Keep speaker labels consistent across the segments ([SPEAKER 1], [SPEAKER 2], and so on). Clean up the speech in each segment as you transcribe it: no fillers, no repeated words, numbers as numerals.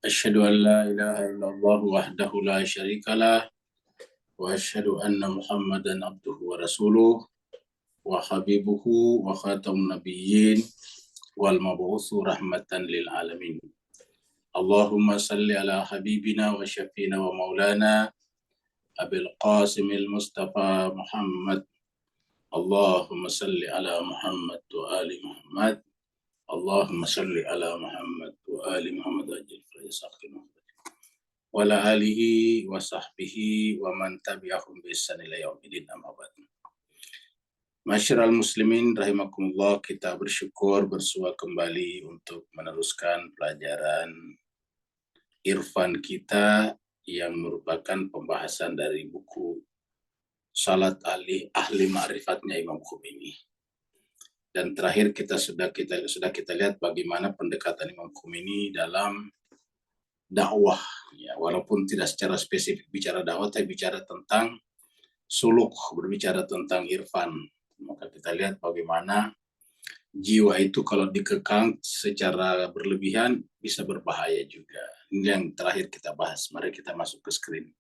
[SPEAKER 1] أشهد أن لا إله إلا الله وحده لا شريك له وأشهد أن محمدا عبده ورسوله وحبيبه وخاتم النبيين والمبعوث رحمة للعالمين. اللهم صل على حبيبنا وشفينا ومولانا أبي القاسم المصطفى محمد. اللهم صل على محمد وآل محمد. اللهم صل على محمد وآل محمد أجل وعلى آله وصحبه ومن tabi'ahum bi ihsan ila yaumil amma ba'd. Masyiral muslimin rahimakumullah, kita bersyukur bersua kembali untuk meneruskan pelajaran irfan kita yang merupakan pembahasan dari buku Salat Ahli Ma'rifatnya Imam Khomeini. Dan terakhir kita sudah kita lihat bagaimana pendekatan Imam Khomeini dalam dakwah, ya, walaupun tidak secara spesifik bicara dakwah, tapi bicara tentang suluk, berbicara tentang irfan. Maka kita lihat bagaimana jiwa itu kalau dikekang secara berlebihan bisa berbahaya juga. Ini yang terakhir kita bahas. Mari kita masuk ke screen.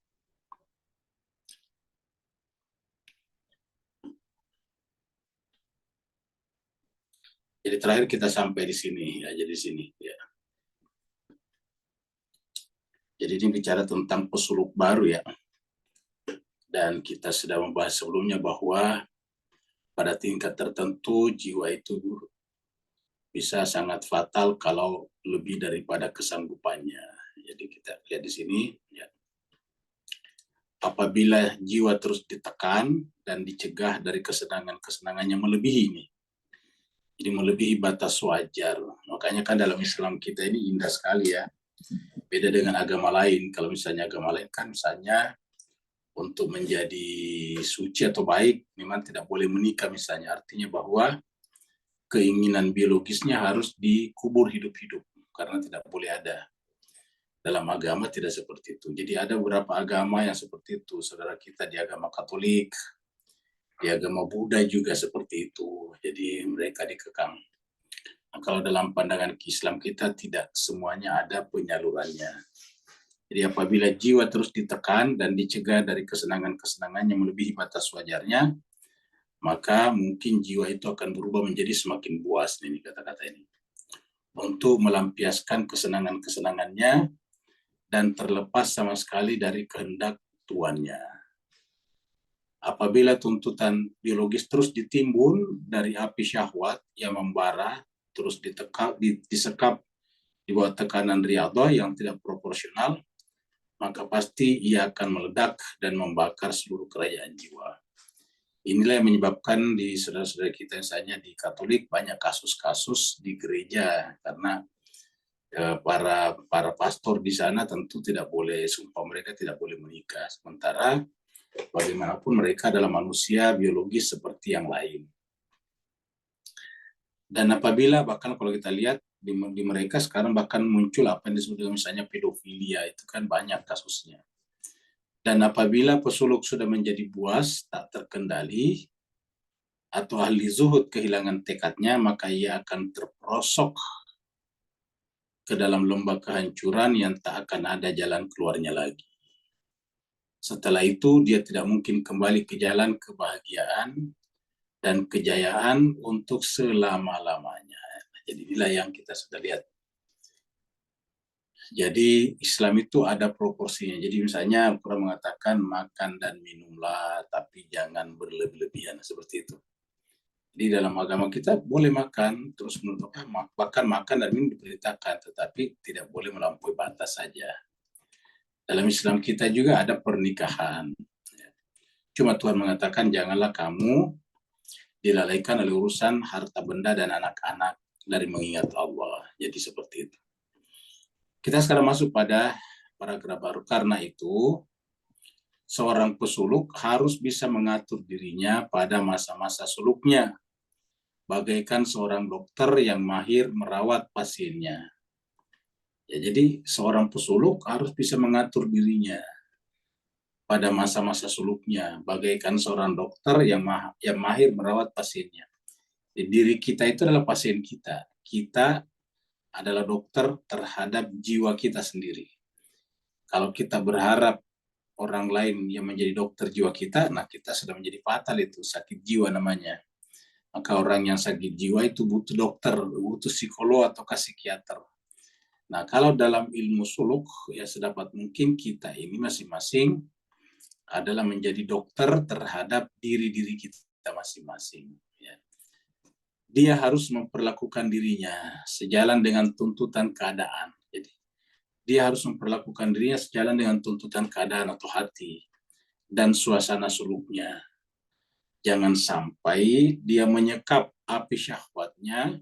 [SPEAKER 1] Jadi terakhir kita sampai di sini, ya, jadi sini, ya. Jadi ini bicara tentang pesuluk baru, ya. Dan kita sudah membahas sebelumnya bahwa pada tingkat tertentu jiwa itu bisa sangat fatal kalau lebih daripada kesanggupannya. Jadi kita lihat di sini, ya. Apabila jiwa terus ditekan dan dicegah dari kesenangan-kesenangannya melebihi ini. Jadi melebihi batas wajar. Makanya kan dalam Islam kita ini indah sekali, ya. Beda dengan agama lain. Kalau misalnya agama lain kan misalnya untuk menjadi suci atau baik memang tidak boleh menikah misalnya. Artinya bahwa keinginan biologisnya harus dikubur hidup-hidup karena tidak boleh ada. Dalam agama tidak seperti itu. Jadi ada beberapa agama yang seperti itu. Saudara kita di agama Katolik, di agama Buddha juga seperti itu. Jadi mereka dikekang. Nah, kalau dalam pandangan Islam kita tidak semuanya ada penyalurannya. Jadi apabila jiwa terus ditekan dan dicegah dari kesenangan-kesenangan yang melebihi batas wajarnya, maka mungkin jiwa itu akan berubah menjadi semakin buas, ini kata-kata ini. Untuk melampiaskan kesenangan-kesenangannya dan terlepas sama sekali dari kehendak tuannya. Apabila tuntutan biologis terus ditimbun dari api syahwat yang membara, terus disekap di bawah tekanan riyadhah yang tidak proporsional, maka pasti ia akan meledak dan membakar seluruh kerajaan jiwa. Inilah yang menyebabkan di saudara-saudara kita misalnya di Katolik banyak kasus-kasus di gereja karena para pastor di sana tentu tidak boleh, sumpah mereka tidak boleh menikah. Sementara bagaimanapun mereka adalah manusia biologis seperti yang lain. Dan apabila bahkan kalau kita lihat di mereka sekarang bahkan muncul apa yang disebut dengan misalnya pedofilia, itu kan banyak kasusnya. Dan apabila pesuluk sudah menjadi buas, tak terkendali, atau ahli zuhud kehilangan tekadnya, maka ia akan terperosok ke dalam lembah kehancuran yang tak akan ada jalan keluarnya lagi. Setelah itu, dia tidak mungkin kembali ke jalan kebahagiaan dan kejayaan untuk selama-lamanya. Jadi inilah yang kita sudah lihat. Jadi Islam itu ada proporsinya. Jadi misalnya Al-Quran mengatakan makan dan minumlah, tapi jangan berlebih-lebihan seperti itu. Di dalam agama kita boleh makan, terus bahkan makan dan minum diperintahkan, tetapi tidak boleh melampaui batas saja. Dalam Islam kita juga ada pernikahan. Cuma Tuhan mengatakan janganlah kamu dilalaikan oleh urusan harta benda dan anak-anak dari mengingat Allah. Jadi seperti itu. Kita sekarang masuk pada paragraf baru. Karena itu, seorang pesuluk harus bisa mengatur dirinya pada masa-masa suluknya, bagaikan seorang dokter yang mahir merawat pasiennya. Ya, jadi seorang pesuluk harus bisa mengatur dirinya pada masa-masa suluknya, bagaikan seorang dokter yang mahir merawat pasiennya. Jadi, diri kita itu adalah pasien kita. Kita adalah dokter terhadap jiwa kita sendiri. Kalau kita berharap orang lain yang menjadi dokter jiwa kita, nah kita sudah menjadi fatal, itu sakit jiwa namanya. Maka orang yang sakit jiwa itu butuh dokter, butuh psikolog atau psikiater. Nah, kalau dalam ilmu suluk, ya sedapat mungkin kita ini masing-masing adalah menjadi dokter terhadap diri-diri kita masing-masing. Ya. Dia harus memperlakukan dirinya sejalan dengan tuntutan keadaan. Jadi, dia harus memperlakukan dirinya sejalan dengan tuntutan keadaan atau hati dan suasana suluknya. Jangan sampai dia menyekap api syahwatnya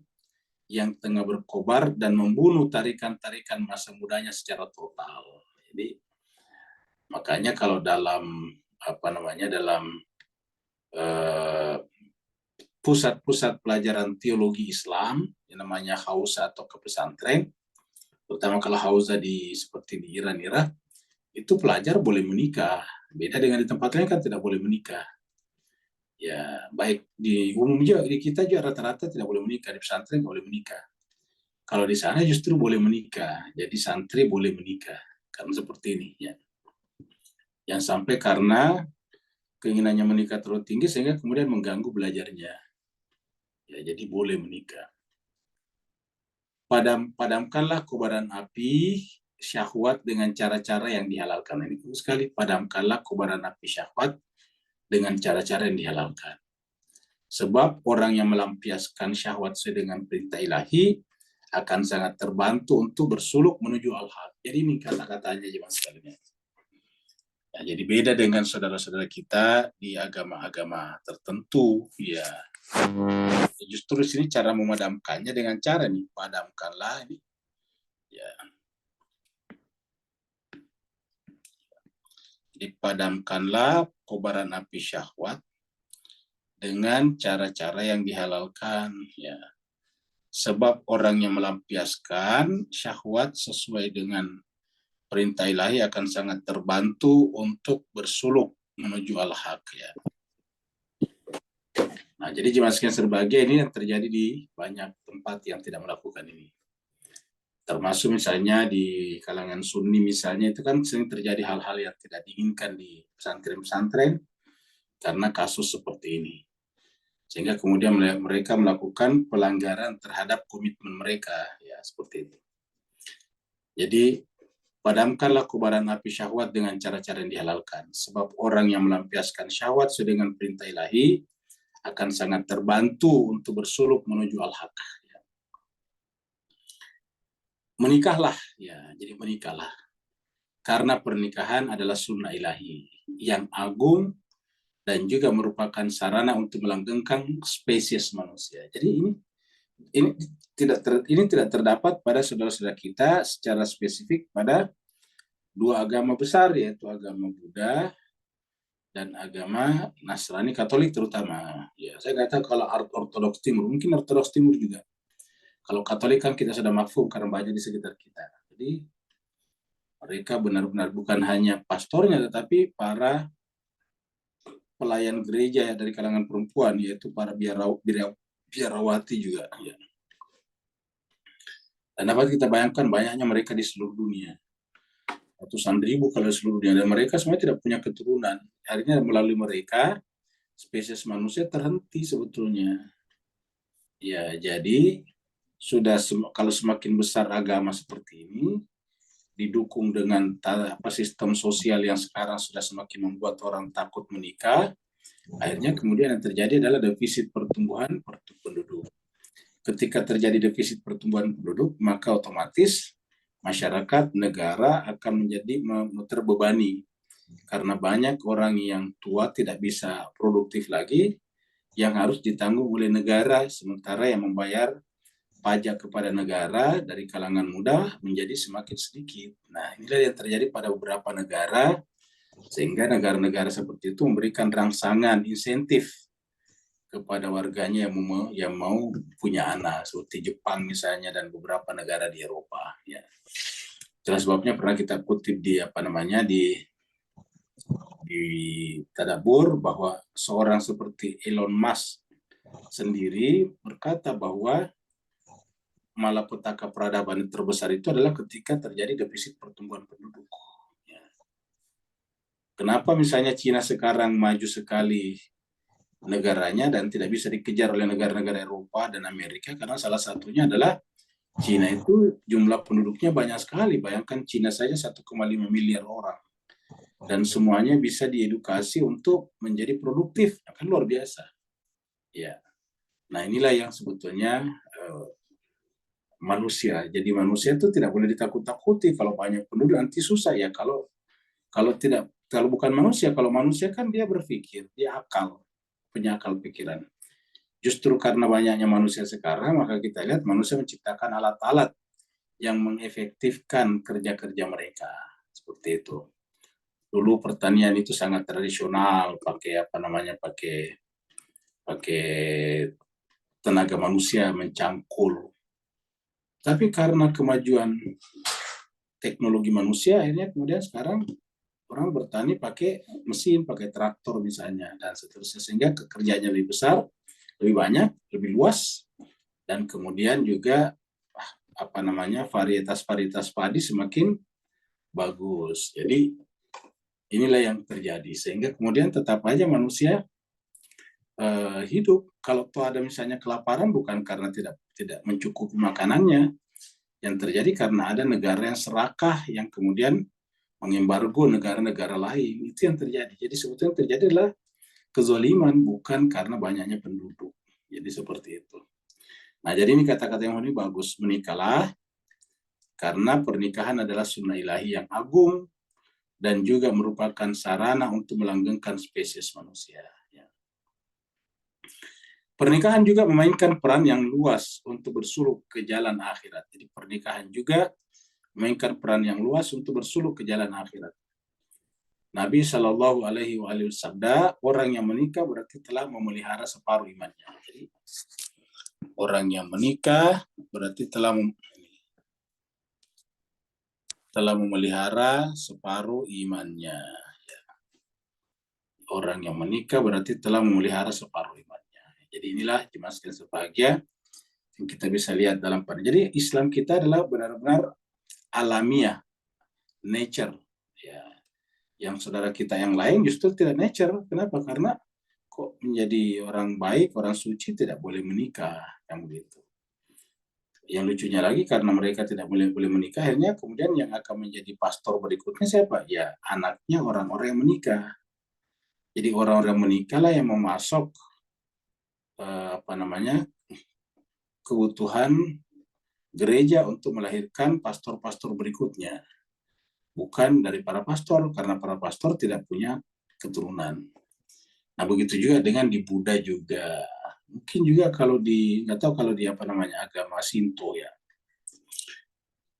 [SPEAKER 1] yang tengah berkobar dan membunuh tarikan-tarikan masa mudanya secara total. Jadi makanya kalau dalam dalam pusat-pusat pelajaran teologi Islam yang namanya hauza atau ke pesantren, terutama kalau hauza seperti di Iran, itu pelajar boleh menikah. Beda dengan di tempat lain kan tidak boleh menikah. Ya, baik di umum juga, di kita juga rata-rata tidak boleh menikah, di pesantren boleh menikah. Kalau di sana justru boleh menikah, jadi santri boleh menikah. Karena seperti ini, ya. Yang sampai karena keinginannya menikah terlalu tinggi sehingga kemudian mengganggu belajarnya. Ya, jadi boleh menikah. Padamkanlah kobaran api syahwat dengan cara-cara yang dihalalkan. Ini penting sekali, padamkanlah kobaran api syahwat dengan cara-cara yang dihalalkan. Sebab orang yang melampiaskan syahwat sesuai dengan perintah ilahi akan sangat terbantu untuk bersuluk menuju al-haq. Jadi ini kata-katanya jemaah sekalian. Ya, jadi beda dengan saudara-saudara kita di agama-agama tertentu, ya. Justru di sini cara memadamkannya dengan cara nih, padamkanlah ini. Ya. Dipadamkanlah kobaran api syahwat dengan cara-cara yang dihalalkan, ya. Sebab orang yang melampiaskan syahwat sesuai dengan perintah ilahi akan sangat terbantu untuk bersuluk menuju al-haq, ya. Nah, jadi jemaah sekalian serbahagia, ini yang terjadi di banyak tempat yang tidak melakukan ini. Termasuk misalnya di kalangan Sunni misalnya, itu kan sering terjadi hal-hal yang tidak diinginkan di pesantren-pesantren karena kasus seperti ini. Sehingga kemudian mereka melakukan pelanggaran terhadap komitmen mereka, ya seperti itu. Jadi padamkanlah kobaran api syahwat dengan cara-cara yang dihalalkan, sebab orang yang melampiaskan syahwat sesuai dengan perintah ilahi akan sangat terbantu untuk bersuluk menuju al-haq. Ya. Menikahlah, ya, jadi menikahlah. Karena pernikahan adalah sunnah ilahi yang agung dan juga merupakan sarana untuk melanggengkan spesies manusia. Jadi ini tidak terdapat pada saudara-saudara kita secara spesifik pada dua agama besar, yaitu agama Buddha dan agama Nasrani Katolik terutama. Ya, saya nggak tahu kalau Ortodoks Timur, mungkin Ortodoks Timur juga. Kalau Katolik kan kita sudah mafhum karena banyak di sekitar kita. Jadi mereka benar-benar bukan hanya pastornya, tetapi para pelayan gereja dari kalangan perempuan, yaitu para biarawati juga. Ya. Dan dapat kita bayangkan banyaknya mereka di seluruh dunia. Ratusan ribu kalau di seluruh dunia. Dan mereka semua tidak punya keturunan. Akhirnya melalui mereka, spesies manusia terhenti sebetulnya. Ya, jadi kalau semakin besar agama seperti ini, didukung dengan sistem sosial yang sekarang sudah semakin membuat orang takut menikah, akhirnya kemudian yang terjadi adalah defisit pertumbuhan penduduk. Ketika terjadi defisit pertumbuhan penduduk, maka otomatis masyarakat, negara akan menjadi terbebani. Karena banyak orang yang tua tidak bisa produktif lagi, yang harus ditanggung oleh negara, sementara yang membayar pajak kepada negara dari kalangan muda menjadi semakin sedikit. Nah, inilah yang terjadi pada beberapa negara, sehingga negara-negara seperti itu memberikan rangsangan, insentif kepada warganya yang mau punya anak, seperti Jepang misalnya dan beberapa negara di Eropa. Ya. Itulah sebabnya pernah kita kutip di Tadabur bahwa seorang seperti Elon Musk sendiri berkata bahwa malapetaka peradaban terbesar itu adalah ketika terjadi defisit pertumbuhan penduduk. Ya. Kenapa misalnya Cina sekarang maju sekali negaranya dan tidak bisa dikejar oleh negara-negara Eropa dan Amerika? Karena salah satunya adalah Cina itu jumlah penduduknya banyak sekali. Bayangkan Cina saja 1,5 miliar orang. Dan semuanya bisa diedukasi untuk menjadi produktif. Akan luar biasa. Ya. Nah, inilah yang sebetulnya manusia. Jadi manusia itu tidak boleh ditakut-takuti. Kalau banyak penduduk nanti susah ya. Kalau bukan manusia, kalau manusia kan dia berpikir, dia akal, punya akal pikiran. Justru karena banyaknya manusia sekarang, maka kita lihat manusia menciptakan alat-alat yang mengefektifkan kerja-kerja mereka. Seperti itu. Dulu pertanian itu sangat tradisional, pakai tenaga manusia mencangkul. Tapi karena kemajuan teknologi manusia, akhirnya kemudian sekarang orang bertani pakai mesin, pakai traktor misalnya, dan seterusnya. Sehingga kerjanya lebih besar, lebih banyak, lebih luas, dan kemudian juga varietas-varietas padi semakin bagus. Jadi inilah yang terjadi. Sehingga kemudian tetap aja manusia hidup. Kalau ada misalnya kelaparan bukan karena tidak mencukupi makanannya, yang terjadi karena ada negara yang serakah yang kemudian mengembargo negara-negara lain. Itu yang terjadi. Jadi sebetulnya yang terjadi adalah kezaliman, bukan karena banyaknya penduduk. Jadi seperti itu. Nah, jadi ini kata-kata yang ini bagus. Menikahlah, karena pernikahan adalah sunnah ilahi yang agung dan juga merupakan sarana untuk melanggengkan spesies manusia. Pernikahan juga memainkan peran yang luas untuk bersuluk ke jalan akhirat. Jadi pernikahan juga memainkan peran yang luas untuk bersuluk ke jalan akhirat. Nabi Shallallahu Alaihi Wasallam bersabda, orang yang menikah berarti telah memelihara separuh imannya. Jadi orang yang menikah berarti telah memelihara separuh imannya. Orang yang menikah berarti telah memelihara separuh imannya. Jadi inilah jemaah sekalian berbahagia yang kita bisa lihat dalam Jadi Islam kita adalah benar-benar alamiah, nature. Ya. Yang saudara kita yang lain justru tidak nature. Kenapa? Karena kok menjadi orang baik, orang suci tidak boleh menikah, yang begitu. Yang lucunya lagi karena mereka tidak boleh menikah, akhirnya kemudian yang akan menjadi pastor berikutnya siapa? Ya anaknya orang-orang yang menikah. Jadi orang-orang menikah lah yang memasok kebutuhan gereja untuk melahirkan pastor-pastor berikutnya. Bukan dari para pastor, karena para pastor tidak punya keturunan. Nah, begitu juga dengan di Buddha juga. Mungkin juga kalau nggak tahu kalau di agama Shinto ya.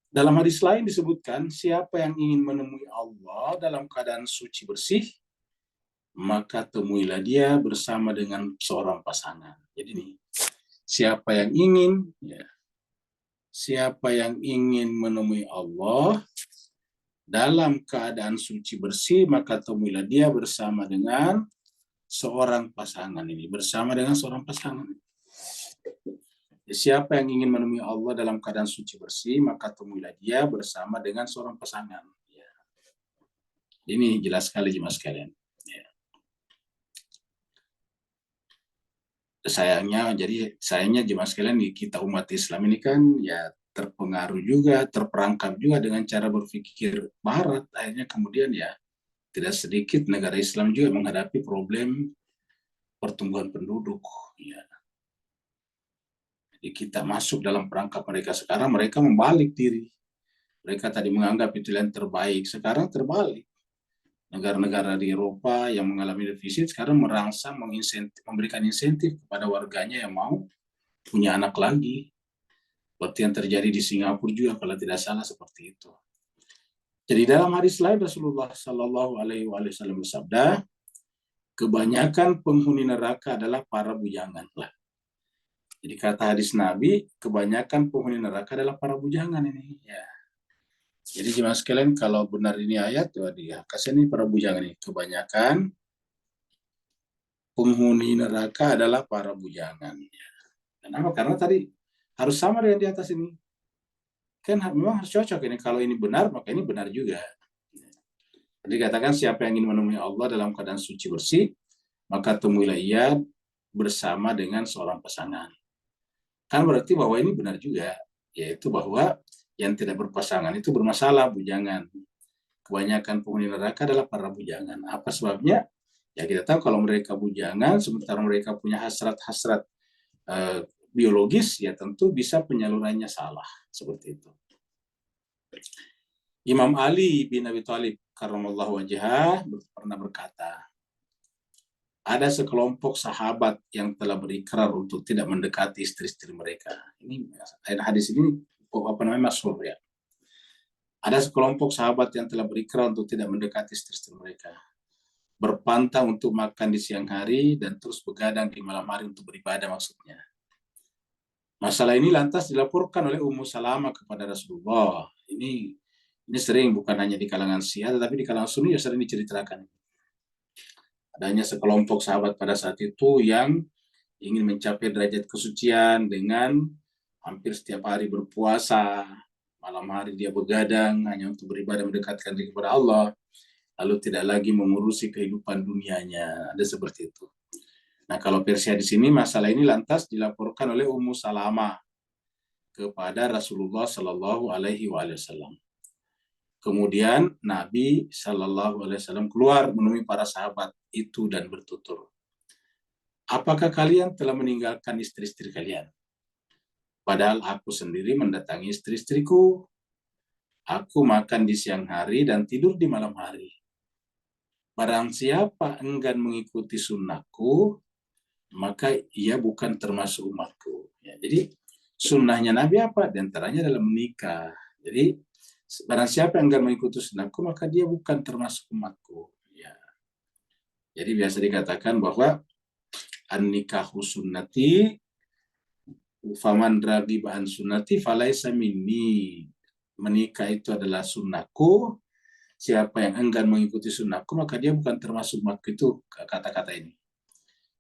[SPEAKER 1] Dalam hadis lain disebutkan, siapa yang ingin menemui Allah dalam keadaan suci bersih, maka temuilah dia bersama dengan seorang pasangan. Jadi nih, siapa yang ingin menemui Allah dalam keadaan suci bersih, maka temuilah dia bersama dengan seorang pasangan ini. Bersama dengan seorang pasangan. Siapa yang ingin menemui Allah dalam keadaan suci bersih, maka temuilah dia bersama dengan seorang pasangan. Ya. Ini jelas sekali jemaah sekalian. Ya. Sayangnya jemaah sekalian, kita umat Islam ini kan ya terpengaruh juga, terperangkap juga dengan cara berpikir Barat. Akhirnya kemudian ya tidak sedikit negara Islam juga menghadapi problem pertumbuhan penduduk. Ya. Jadi kita masuk dalam perangkap mereka sekarang, mereka membalik diri. Mereka tadi menganggap itu yang terbaik, sekarang terbalik. Negara-negara di Eropa yang mengalami defisit sekarang merangsang memberikan insentif kepada warganya yang mau punya anak lagi. Seperti yang terjadi di Singapura juga kalau tidak salah seperti itu. Jadi dalam hadis lain Rasulullah Shallallahu Alaihi Wasallam bersabda, kebanyakan penghuni neraka adalah para bujangan lah. Jadi kata hadis Nabi, kebanyakan penghuni neraka adalah para bujangan ini. Ya. Jadi jemaah sekalian, kalau benar ini ayat, kasih ini para bujangan ini. Kebanyakan penghuni neraka adalah para bujangan. Ya. Kenapa? Karena tadi harus sama dengan di atas ini. Kan memang harus cocok ini. Kalau ini benar, maka ini benar juga. Jadi katakan siapa yang ingin menemui Allah dalam keadaan suci bersih, maka temuilah ia bersama dengan seorang pasangan. Kan berarti bahwa ini benar juga, yaitu bahwa yang tidak berpasangan itu bermasalah, bujangan. Kebanyakan penghuni neraka adalah para bujangan. Apa sebabnya? Ya kita tahu kalau mereka bujangan, sementara mereka punya hasrat-hasrat biologis, ya tentu bisa penyalurannya salah. Seperti itu. Imam Ali bin Abi Thalib karramallahu wajhah pernah berkata, ada sekelompok sahabat yang telah berikrar untuk tidak mendekati istri-istri mereka. Ini hadis ini apa namanya masyhur ya. Ada sekelompok sahabat yang telah berikrar untuk tidak mendekati istri-istri mereka. Berpantang untuk makan di siang hari dan terus begadang di malam hari untuk beribadah maksudnya. Masalah ini lantas dilaporkan oleh Ummu Salamah kepada Rasulullah. Ini sering bukan hanya di kalangan Syiah tetapi di kalangan Sunni sering diceritakan. Adanya sekelompok sahabat pada saat itu yang ingin mencapai derajat kesucian dengan hampir setiap hari berpuasa, malam hari dia begadang hanya untuk beribadah mendekatkan diri kepada Allah, lalu tidak lagi mengurusi kehidupan dunianya. Ada seperti itu. Nah, kalau Persia di sini masalah ini lantas dilaporkan oleh Ummu Salamah kepada Rasulullah Shallallahu Alaihi Wasallam. Kemudian Nabi Shallallahu Alaihi Wasallam keluar menemui para sahabat itu dan bertutur, apakah kalian telah meninggalkan istri-istri kalian? Padahal aku sendiri mendatangi istri-istriku. Aku makan di siang hari dan tidur di malam hari. Barang siapa enggan mengikuti sunnahku, maka ia bukan termasuk umatku. Ya, jadi sunnahnya Nabi apa? Di antaranya adalah menikah. Jadi barang siapa yang enggan mengikuti sunnahku, maka dia bukan termasuk umatku. Ya. Jadi biasa dikatakan bahwa an-nikahu sunnati faman ragiba an sunnati falaisa minni. Menikah itu adalah sunnahku. Siapa yang enggan mengikuti sunnahku, maka dia bukan termasuk umatku. Itu kata-kata ini.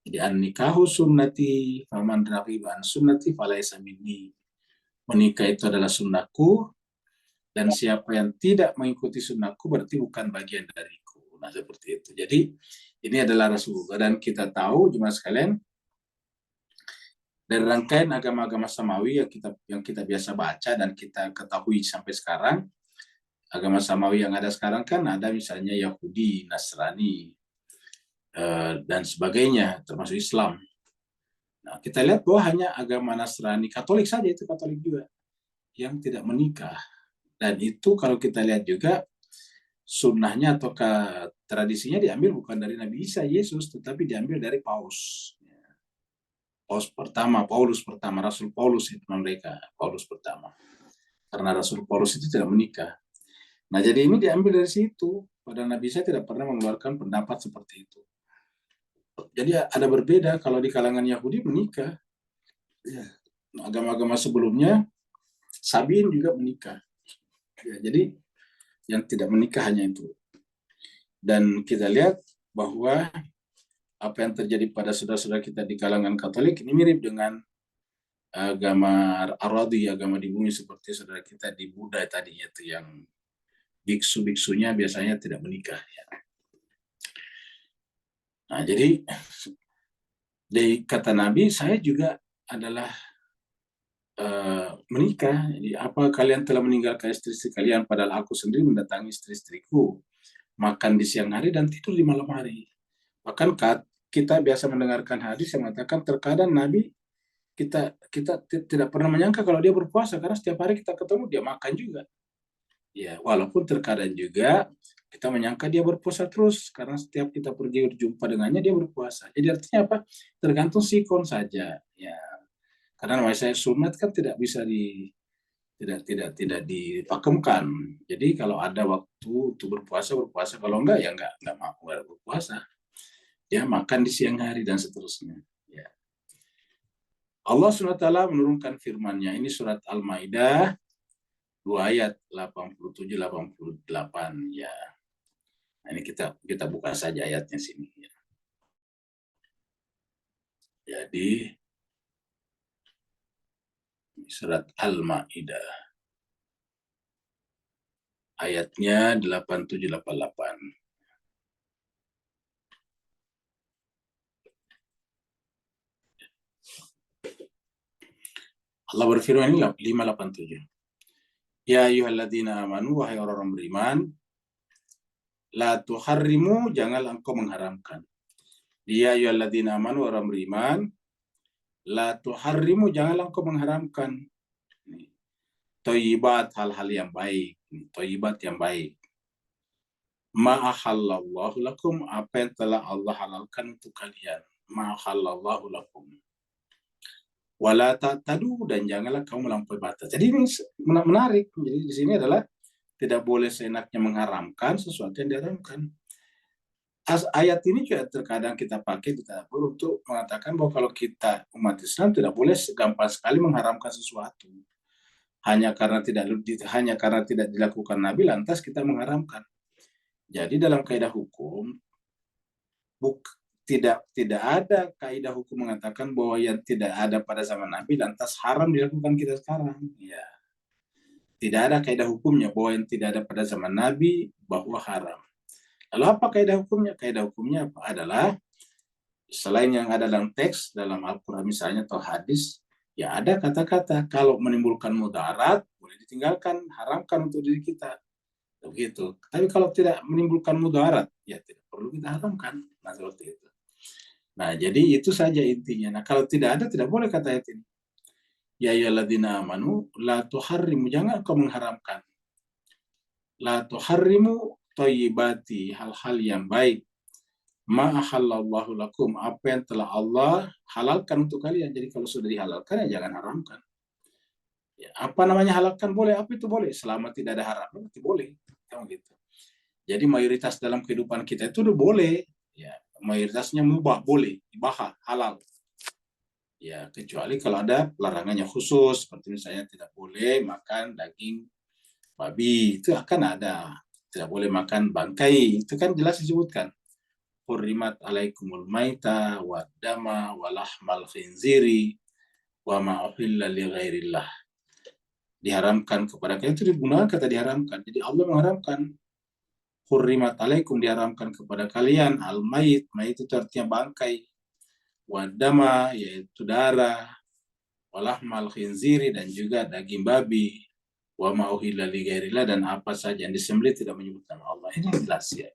[SPEAKER 1] Jadi an-nikahu sunnati faman ragiba an sunnati falaisa minni. Menikah itu adalah sunnahku, dan siapa yang tidak mengikuti sunnahku berarti bukan bagian dariku. Nah, seperti itu. Jadi ini adalah Rasulullah, dan kita tahu jemaah sekalian, dari rangkaian agama-agama Samawi yang kita biasa baca dan kita ketahui sampai sekarang, agama Samawi yang ada sekarang kan ada misalnya Yahudi, Nasrani, dan sebagainya, termasuk Islam. Nah, kita lihat bahwa hanya agama Nasrani, Katolik saja, itu Katolik juga, yang tidak menikah. Dan itu kalau kita lihat juga, sunnahnya atau tradisinya diambil bukan dari Nabi Isa, Yesus, tetapi diambil dari Paus. Paulus pertama, Rasul Paulus itu mereka, Paulus pertama. Karena Rasul Paulus itu tidak menikah. Nah, jadi ini diambil dari situ. Padahal Nabi Isa tidak pernah mengeluarkan pendapat seperti itu. Jadi ada berbeda kalau di kalangan Yahudi menikah. Ya. Agama-agama sebelumnya, Sabiin juga menikah. Ya, jadi yang tidak menikah hanya itu. Dan kita lihat bahwa apa yang terjadi pada saudara-saudara kita di kalangan Katolik ini mirip dengan agama Aradi, agama di bumi, seperti saudara kita di Buddha tadinya itu yang biksu-biksunya biasanya tidak menikah. Ya. Nah, jadi dari kata Nabi, saya juga adalah menikah. Jadi apa kalian telah meninggalkan istri-istri kalian, padahal aku sendiri mendatangi istri-istriku, makan di siang hari dan tidur di malam hari. Bahkan kita biasa mendengarkan hadis yang mengatakan terkadang Nabi kita tidak pernah menyangka kalau dia berpuasa, karena setiap hari kita ketemu dia makan juga. Ya, walaupun terkadang juga kita menyangka dia berpuasa terus, karena setiap kita pergi berjumpa dengannya dia berpuasa. Jadi artinya apa? Tergantung sikon saja. Ya, karena namanya saya sunat kan tidak bisa tidak dipakemkan. Jadi kalau ada waktu untuk berpuasa, kalau enggak ya enggak mau berpuasa. Ya, makan di siang hari dan seterusnya. Ya. Allah SWT menurunkan firman-Nya, ini surat Al-Maidah 2 ayat 87-88 ya. Nah, ini kita buka saja ayatnya sini ya. Jadi Surat Al-Maidah. Ayatnya 8788. Allah berfirman ini 587. Ya ayyuhalladzina amanu, wahai orang beriman, la tuharrimu, janganlah engkau mengharamkan. Ya ayyuhalladzina amanu, orang beriman, la tuharrimu, janganlah engkau mengharamkan. Thayyibat, hal-hal yang baik. Thayyibat yang baik. Ma'ahallallahu lakum, apa yang telah Allah halalkan untuk kalian. Ma'ahallallahu lakum. Wala ta'tadu, dan janganlah kamu melampaui batas. Jadi ini menarik. Jadi di sini adalah tidak boleh seenaknya mengharamkan sesuatu yang diharamkan. Ayat ini juga terkadang kita pakai di dapur untuk mengatakan bahwa kalau kita umat Islam tidak boleh gampang sekali mengharamkan sesuatu. Hanya karena tidak dilakukan Nabi lantas kita mengharamkan. Jadi dalam kaidah hukum tidak ada kaidah hukum mengatakan bahwa yang tidak ada pada zaman Nabi lantas haram dilakukan kita sekarang. Ya. Tidak ada kaidah hukumnya bahwa yang tidak ada pada zaman Nabi bahwa haram. Lalu apa kaidah hukumnya? Kaidah hukumnya adalah selain yang ada dalam teks, dalam Al-Quran misalnya atau hadis, ya ada kata-kata kalau menimbulkan mudarat boleh ditinggalkan, haramkan untuk diri kita. Begitu. Tapi kalau tidak menimbulkan mudarat, ya tidak perlu kita haramkan. Nah, seperti itu. Nah, jadi itu saja intinya. Nah, kalau tidak ada, tidak boleh kata ayat ini. Ya ayyuhalladzina amanu, la tuharrimu, jangan kau mengharamkan. La tuharrimu thayyibati, hal-hal yang baik. Ma'ahallallahu lakum, apa yang telah Allah halalkan untuk kalian. Jadi kalau sudah dihalalkan, ya jangan haramkan. Ya, apa namanya halalkan? Boleh, apa itu boleh? Selama tidak ada haram, berarti boleh. Gitu. Jadi mayoritas dalam kehidupan kita itu udah boleh. Ya, mayoritasnya mubah, boleh, ibahah, halal. Ya, kecuali kalau ada larangannya khusus, seperti misalnya tidak boleh makan daging babi, itu akan ada. Tidak boleh makan bangkai, itu kan jelas disebutkan. Hurrimat alaikumul maita wa dama wa lahmal khinziri wa ma'uhilla li ghairillah. Diharamkan kepada kalian, itu digunakan kata diharamkan. Jadi Allah mengharamkan. Hurrimat alaikum, diharamkan kepada kalian, al-mayit, mayit itu artinya bangkai, wadama, yaitu darah, walahmal khinziri, dan juga daging babi, wa ma'uhilla li ghairillah, dan apa saja yang disembelih tidak menyebut nama Allah. Ini jelas ya.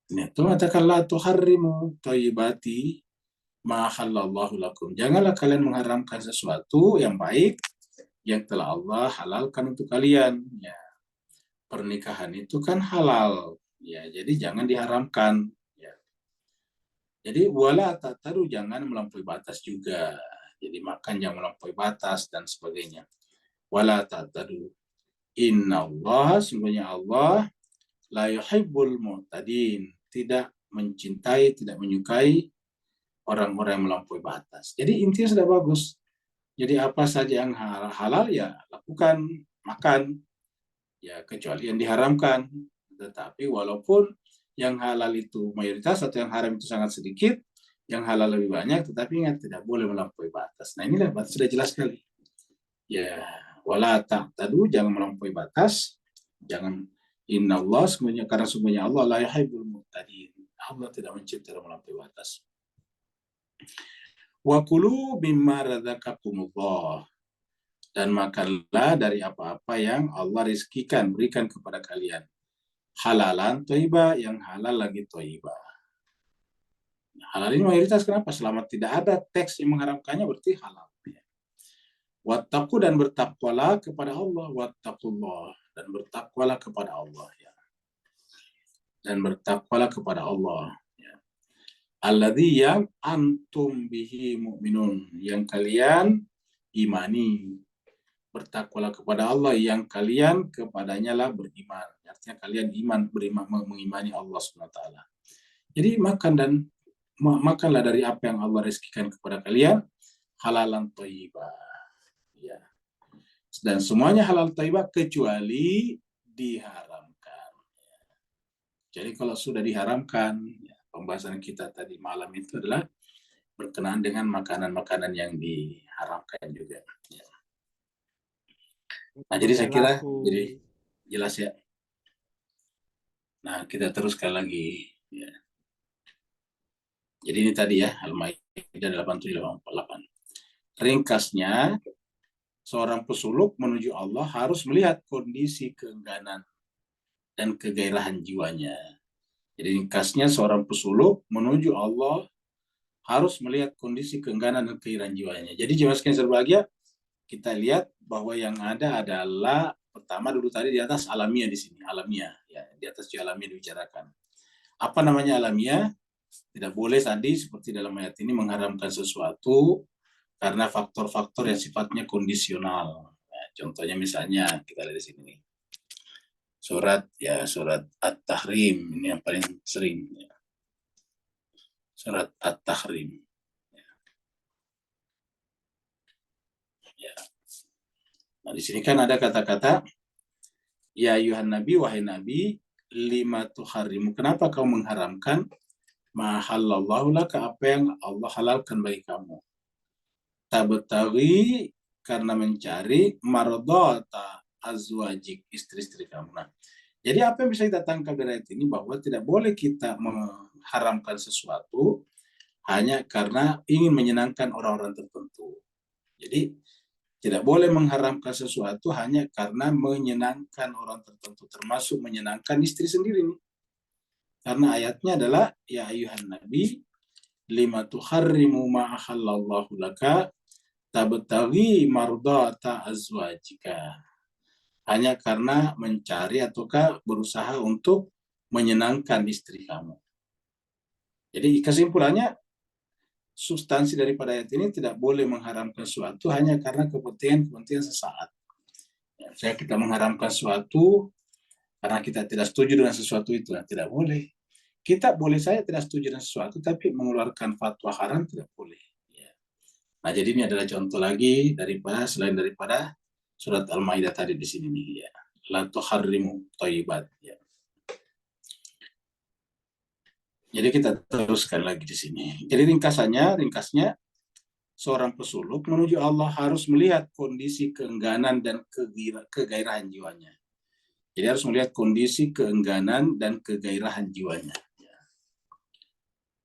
[SPEAKER 1] Ini itu mengatakan la tuharrimu thayyibati ma halallahu lakum. Janganlah kalian mengharamkan sesuatu yang baik yang telah Allah halalkan untuk kalian. Ya. Pernikahan itu kan halal, ya, jadi jangan diharamkan, ya. Jadi wala ta'tadu, jangan melampaui batas juga, jadi makan jangan melampaui batas dan sebagainya. Wala ta'tadu, innallaha, sungguhnya Allah, la yuhibbul mu'tadin, tidak mencintai, tidak menyukai orang-orang yang melampaui batas. Jadi intinya sudah bagus. Jadi apa saja yang halal ya lakukan, makan, ya kecuali yang diharamkan. Tetapi walaupun yang halal itu mayoritas atau yang haram itu sangat sedikit, yang halal lebih banyak, tetapi ingat tidak boleh melampaui batas. Nah inilah batas sudah jelas sekali. Ya, wala ta'tadu, jangan melampaui batas, jangan innallah, semuanya, karena semuanya Allah la yuhibbul mu'tadin. Allah tidak mencintai melampaui batas. Wa kulu mimma razaqakumullah, dan makanlah dari apa-apa yang Allah rizkikan, berikan kepada kalian. Halalan thayyibah, yang halal lagi thayyibah. Halal ini mayoritas kenapa? Selama tidak ada teks yang mengharamkannya berarti halal. Wattaqu, dan bertakwalah kepada Allah. Wattaqullah, dan bertakwalah kepada Allah. Ya. Dan bertakwalah kepada Allah. Ya. Alladzi, yang antum bihi mu'minun, yang kalian imani. Bertakwalah kepada Allah yang kalian kepadanya lah beriman. Artinya kalian iman, beriman, mengimani Allah SWT. Jadi makanlah dari apa yang Allah rezekikan kepada kalian, halalan thayyibah. Ya. Dan semuanya halal thayyibah kecuali diharamkan. Jadi kalau sudah diharamkan, ya, pembahasan kita tadi malam itu adalah berkenaan dengan makanan-makanan yang diharamkan juga. Ya. Nah, jadi saya kira
[SPEAKER 2] berlaku.
[SPEAKER 1] jadi jelas ya. Nah, kita teruskan lagi. Ya. Jadi ini tadi ya, Al-Maidah 87-88. Ringkasnya, seorang pesuluk menuju Allah harus melihat kondisi keengganan dan kegairahan jiwanya. Jadi ringkasnya, seorang pesuluk menuju Allah harus melihat kondisi keengganan dan kegairahan jiwanya. Jadi jemaah sekalian berbahagia, kita lihat bahwa yang ada adalah pertama dulu tadi di atas alamiah, di sini alamiah ya, di atas alamiah dibicarakan. Apa namanya alamiah? Tidak boleh tadi seperti dalam ayat ini mengharamkan sesuatu karena faktor-faktor yang sifatnya kondisional. Nah, contohnya misalnya kita lihat di sini nih. Surat At-Tahrim ini yang paling sering ya. Surat At-Tahrim. Ya. Nah, di sini kan ada kata-kata ya ayuhan nabi, wahai nabi, lima tuharimu. Kenapa kau mengharamkan mahallallahu laka, apa yang Allah halalkan bagi kamu? Tabtaghi, karena mencari mardata azwajik, istri-istri kamu. Nah, jadi apa yang bisa kita tangkap dari ayat ini, bahwa tidak boleh kita mengharamkan sesuatu hanya karena ingin menyenangkan orang-orang tertentu. Jadi tidak boleh mengharamkan sesuatu hanya karena menyenangkan orang tertentu, termasuk menyenangkan istri sendiri. Karena ayatnya adalah ya ayuhan nabi lima tuharrimu ma ahallallahu laka tabtaghi mardata azwajika. Hanya karena mencari ataukah berusaha untuk menyenangkan istri kamu. Jadi kesimpulannya, substansi daripada ayat ini tidak boleh mengharamkan sesuatu hanya karena kepentingan sesaat. Ya, saya kita mengharamkan sesuatu karena kita tidak setuju dengan sesuatu itu, tidak boleh. Kita boleh saya tidak setuju dengan sesuatu, tapi mengeluarkan fatwa haram tidak boleh. Ya. Nah, jadi ini adalah contoh lagi daripada selain daripada surat Al-Maidah tadi di sini nih ya. La tuharrimu thayyibat ya. Jadi kita teruskan lagi di sini. Jadi ringkasnya seorang pesuluk menuju Allah harus melihat kondisi keengganan dan kegairahan jiwanya. Jadi harus melihat kondisi keengganan dan kegairahan jiwanya.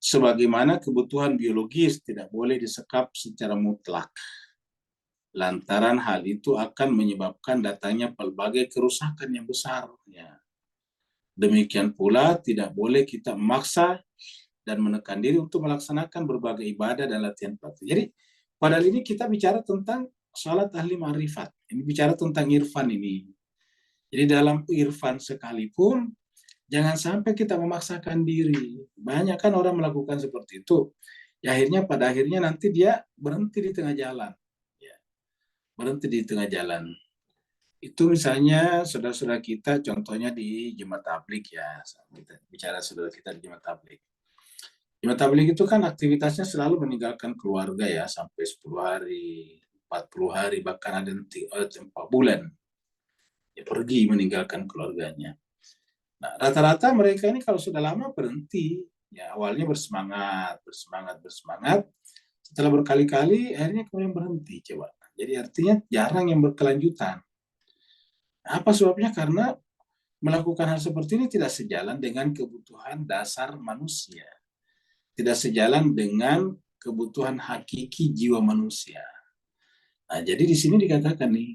[SPEAKER 1] Sebagaimana kebutuhan biologis tidak boleh disekap secara mutlak. Lantaran hal itu akan menyebabkan datangnya pelbagai kerusakan yang besar. Ya. Demikian pula tidak boleh kita memaksa dan menekan diri untuk melaksanakan berbagai ibadah dan latihan praktik. Jadi padahal ini kita bicara tentang salat ahli ma'rifat. Ini bicara tentang irfan ini. Jadi dalam irfan sekalipun jangan sampai kita memaksakan diri. Banyak kan orang melakukan seperti itu. Ya akhirnya pada akhirnya nanti dia berhenti di tengah jalan. Ya, berhenti di tengah jalan. Itu misalnya saudara-saudara kita, contohnya di Jemaat Tabligh ya. Kita bicara saudara kita di Jemaat Tabligh. Jemaat Tabligh itu kan aktivitasnya selalu meninggalkan keluarga ya, sampai 10 hari, 40 hari, bahkan ada 4 bulan. Ya, pergi meninggalkan keluarganya. Nah, rata-rata mereka ini kalau sudah lama berhenti, ya awalnya bersemangat. Setelah berkali-kali, akhirnya kemudian berhenti. Coba. Jadi artinya jarang yang berkelanjutan. Apa sebabnya? Karena melakukan hal seperti ini tidak sejalan dengan kebutuhan dasar manusia. Tidak sejalan dengan kebutuhan hakiki jiwa manusia. Nah, jadi di sini dikatakan nih,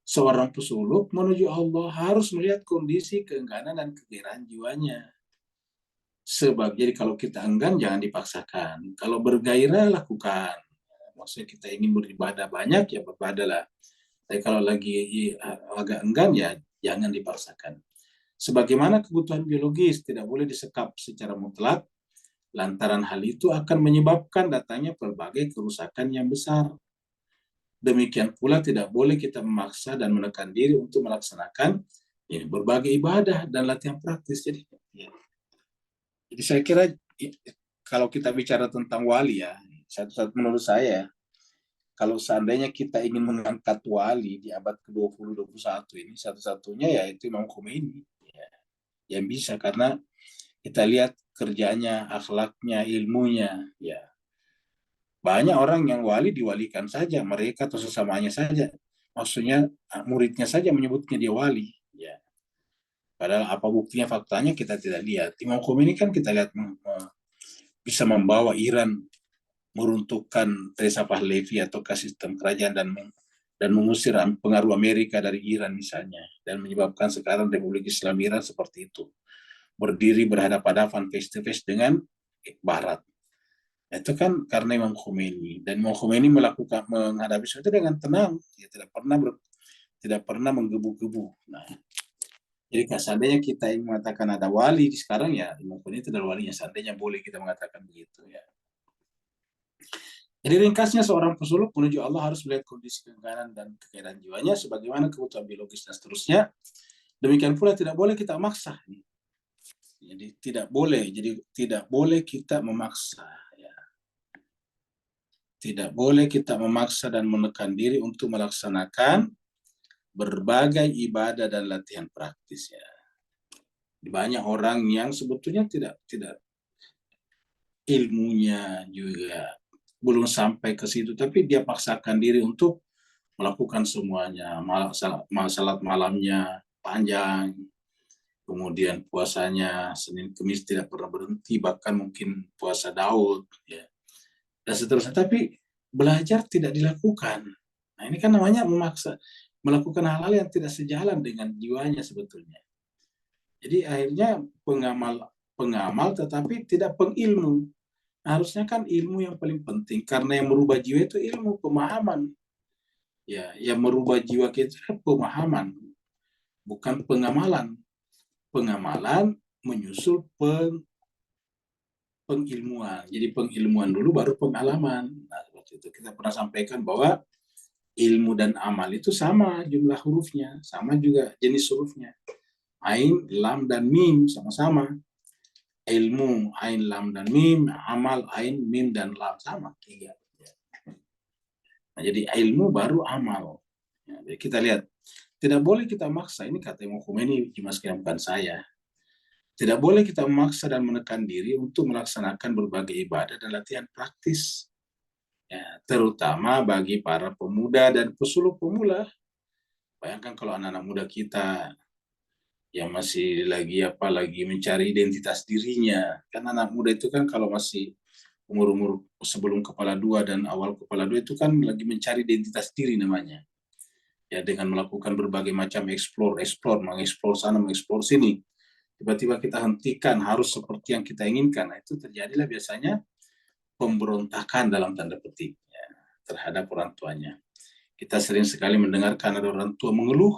[SPEAKER 1] seorang pesuluk menuju Allah harus melihat kondisi keengganan dan kegairahan jiwanya. Sebab jadi kalau kita enggan jangan dipaksakan. Kalau bergairah lakukan. Maksudnya kita ingin beribadah banyak ya berbadahlah. Tapi kalau lagi agak enggan ya jangan dipaksakan. Sebagaimana kebutuhan biologis tidak boleh disekap secara mutlak, lantaran hal itu akan menyebabkan datangnya berbagai kerusakan yang besar. Demikian pula tidak boleh kita memaksa dan menekan diri untuk melaksanakan ya, berbagai ibadah dan latihan praktis. Jadi saya kira kalau kita bicara tentang wali ya, satu-satu menurut saya, kalau seandainya kita ingin mengangkat wali di abad ke-20, 21 ini, satu-satunya yaitu Imam Khomeini. Ya, yang bisa, karena kita lihat kerjanya, akhlaknya, ilmunya. Ya, banyak orang yang wali diwalikan saja, mereka atau sesamanya saja. maksudnya muridnya saja menyebutnya dia wali. Ya. Padahal apa buktinya, faktanya kita tidak lihat. Imam Khomeini kan kita lihat bisa membawa Iran meruntuhkan Reza Pahlavi atau sistem kerajaan dan mengusir pengaruh Amerika dari Iran misalnya, dan menyebabkan sekarang Republik Islam Iran seperti itu, berdiri berhadapan-hadapan face to face dengan Barat. Itu kan karena Imam Khomeini, dan Imam Khomeini menghadapi itu dengan tenang, dia tidak pernah menggebu-gebu. Nah, jadi seandainya kita ingin mengatakan ada wali di sekarang, ya Imam Khomeini itu adalah walinya, seandainya boleh kita mengatakan begitu ya. Jadi ringkasnya, seorang pesuluk menuju Allah harus melihat kondisi keengganan dan kekayaan jiwanya sebagaimana kebutuhan biologis dan seterusnya. Demikian pula tidak boleh kita maksa. Jadi tidak boleh kita memaksa. Ya. Tidak boleh kita memaksa dan menekan diri untuk melaksanakan berbagai ibadah dan latihan praktis. Ya. Banyak orang yang sebetulnya tidak ilmunya juga belum sampai ke situ, tapi dia paksakan diri untuk melakukan semuanya. Salat malamnya panjang, kemudian puasanya Senin Kamis tidak pernah berhenti, bahkan mungkin puasa Daud, ya, dan seterusnya. Tapi belajar tidak dilakukan. Nah, ini kan namanya memaksa, melakukan hal-hal yang tidak sejalan dengan jiwanya sebetulnya. Jadi akhirnya pengamal tetapi tidak pengilmu. Harusnya kan ilmu yang paling penting, karena yang merubah jiwa itu ilmu, pemahaman. Ya, yang merubah jiwa kita pemahaman, bukan pengamalan. Pengamalan menyusul pengilmuan. Jadi pengilmuan dulu baru pengalaman. Nah, seperti itu. Kita pernah sampaikan bahwa ilmu dan amal itu sama jumlah hurufnya, sama juga jenis hurufnya. Ain, lam, dan mim sama-sama. Ilmu, ain, lam, dan mim. Amal, ain, mim, dan lam sama, 3. Nah, jadi ilmu baru amal. Ya, jadi kita lihat, tidak boleh kita maksa. Ini kata Imam Khomeini, cuma sekian, bukan saya. Tidak boleh kita memaksa dan menekan diri untuk melaksanakan berbagai ibadah dan latihan praktis. Ya, terutama bagi para pemuda dan pesuluk pemula. Bayangkan kalau anak-anak muda kita yang masih lagi mencari identitas dirinya. Kan anak muda itu kan kalau masih umur-umur sebelum kepala 2 dan awal kepala 2 itu kan lagi mencari identitas diri namanya. Ya, dengan melakukan berbagai macam mengeksplor sana, mengeksplor sini. Tiba-tiba kita hentikan, harus seperti yang kita inginkan. Nah, itu terjadilah biasanya pemberontakan dalam tanda petik ya, terhadap orang tuanya. Kita sering sekali mendengarkan ada orang tua mengeluh,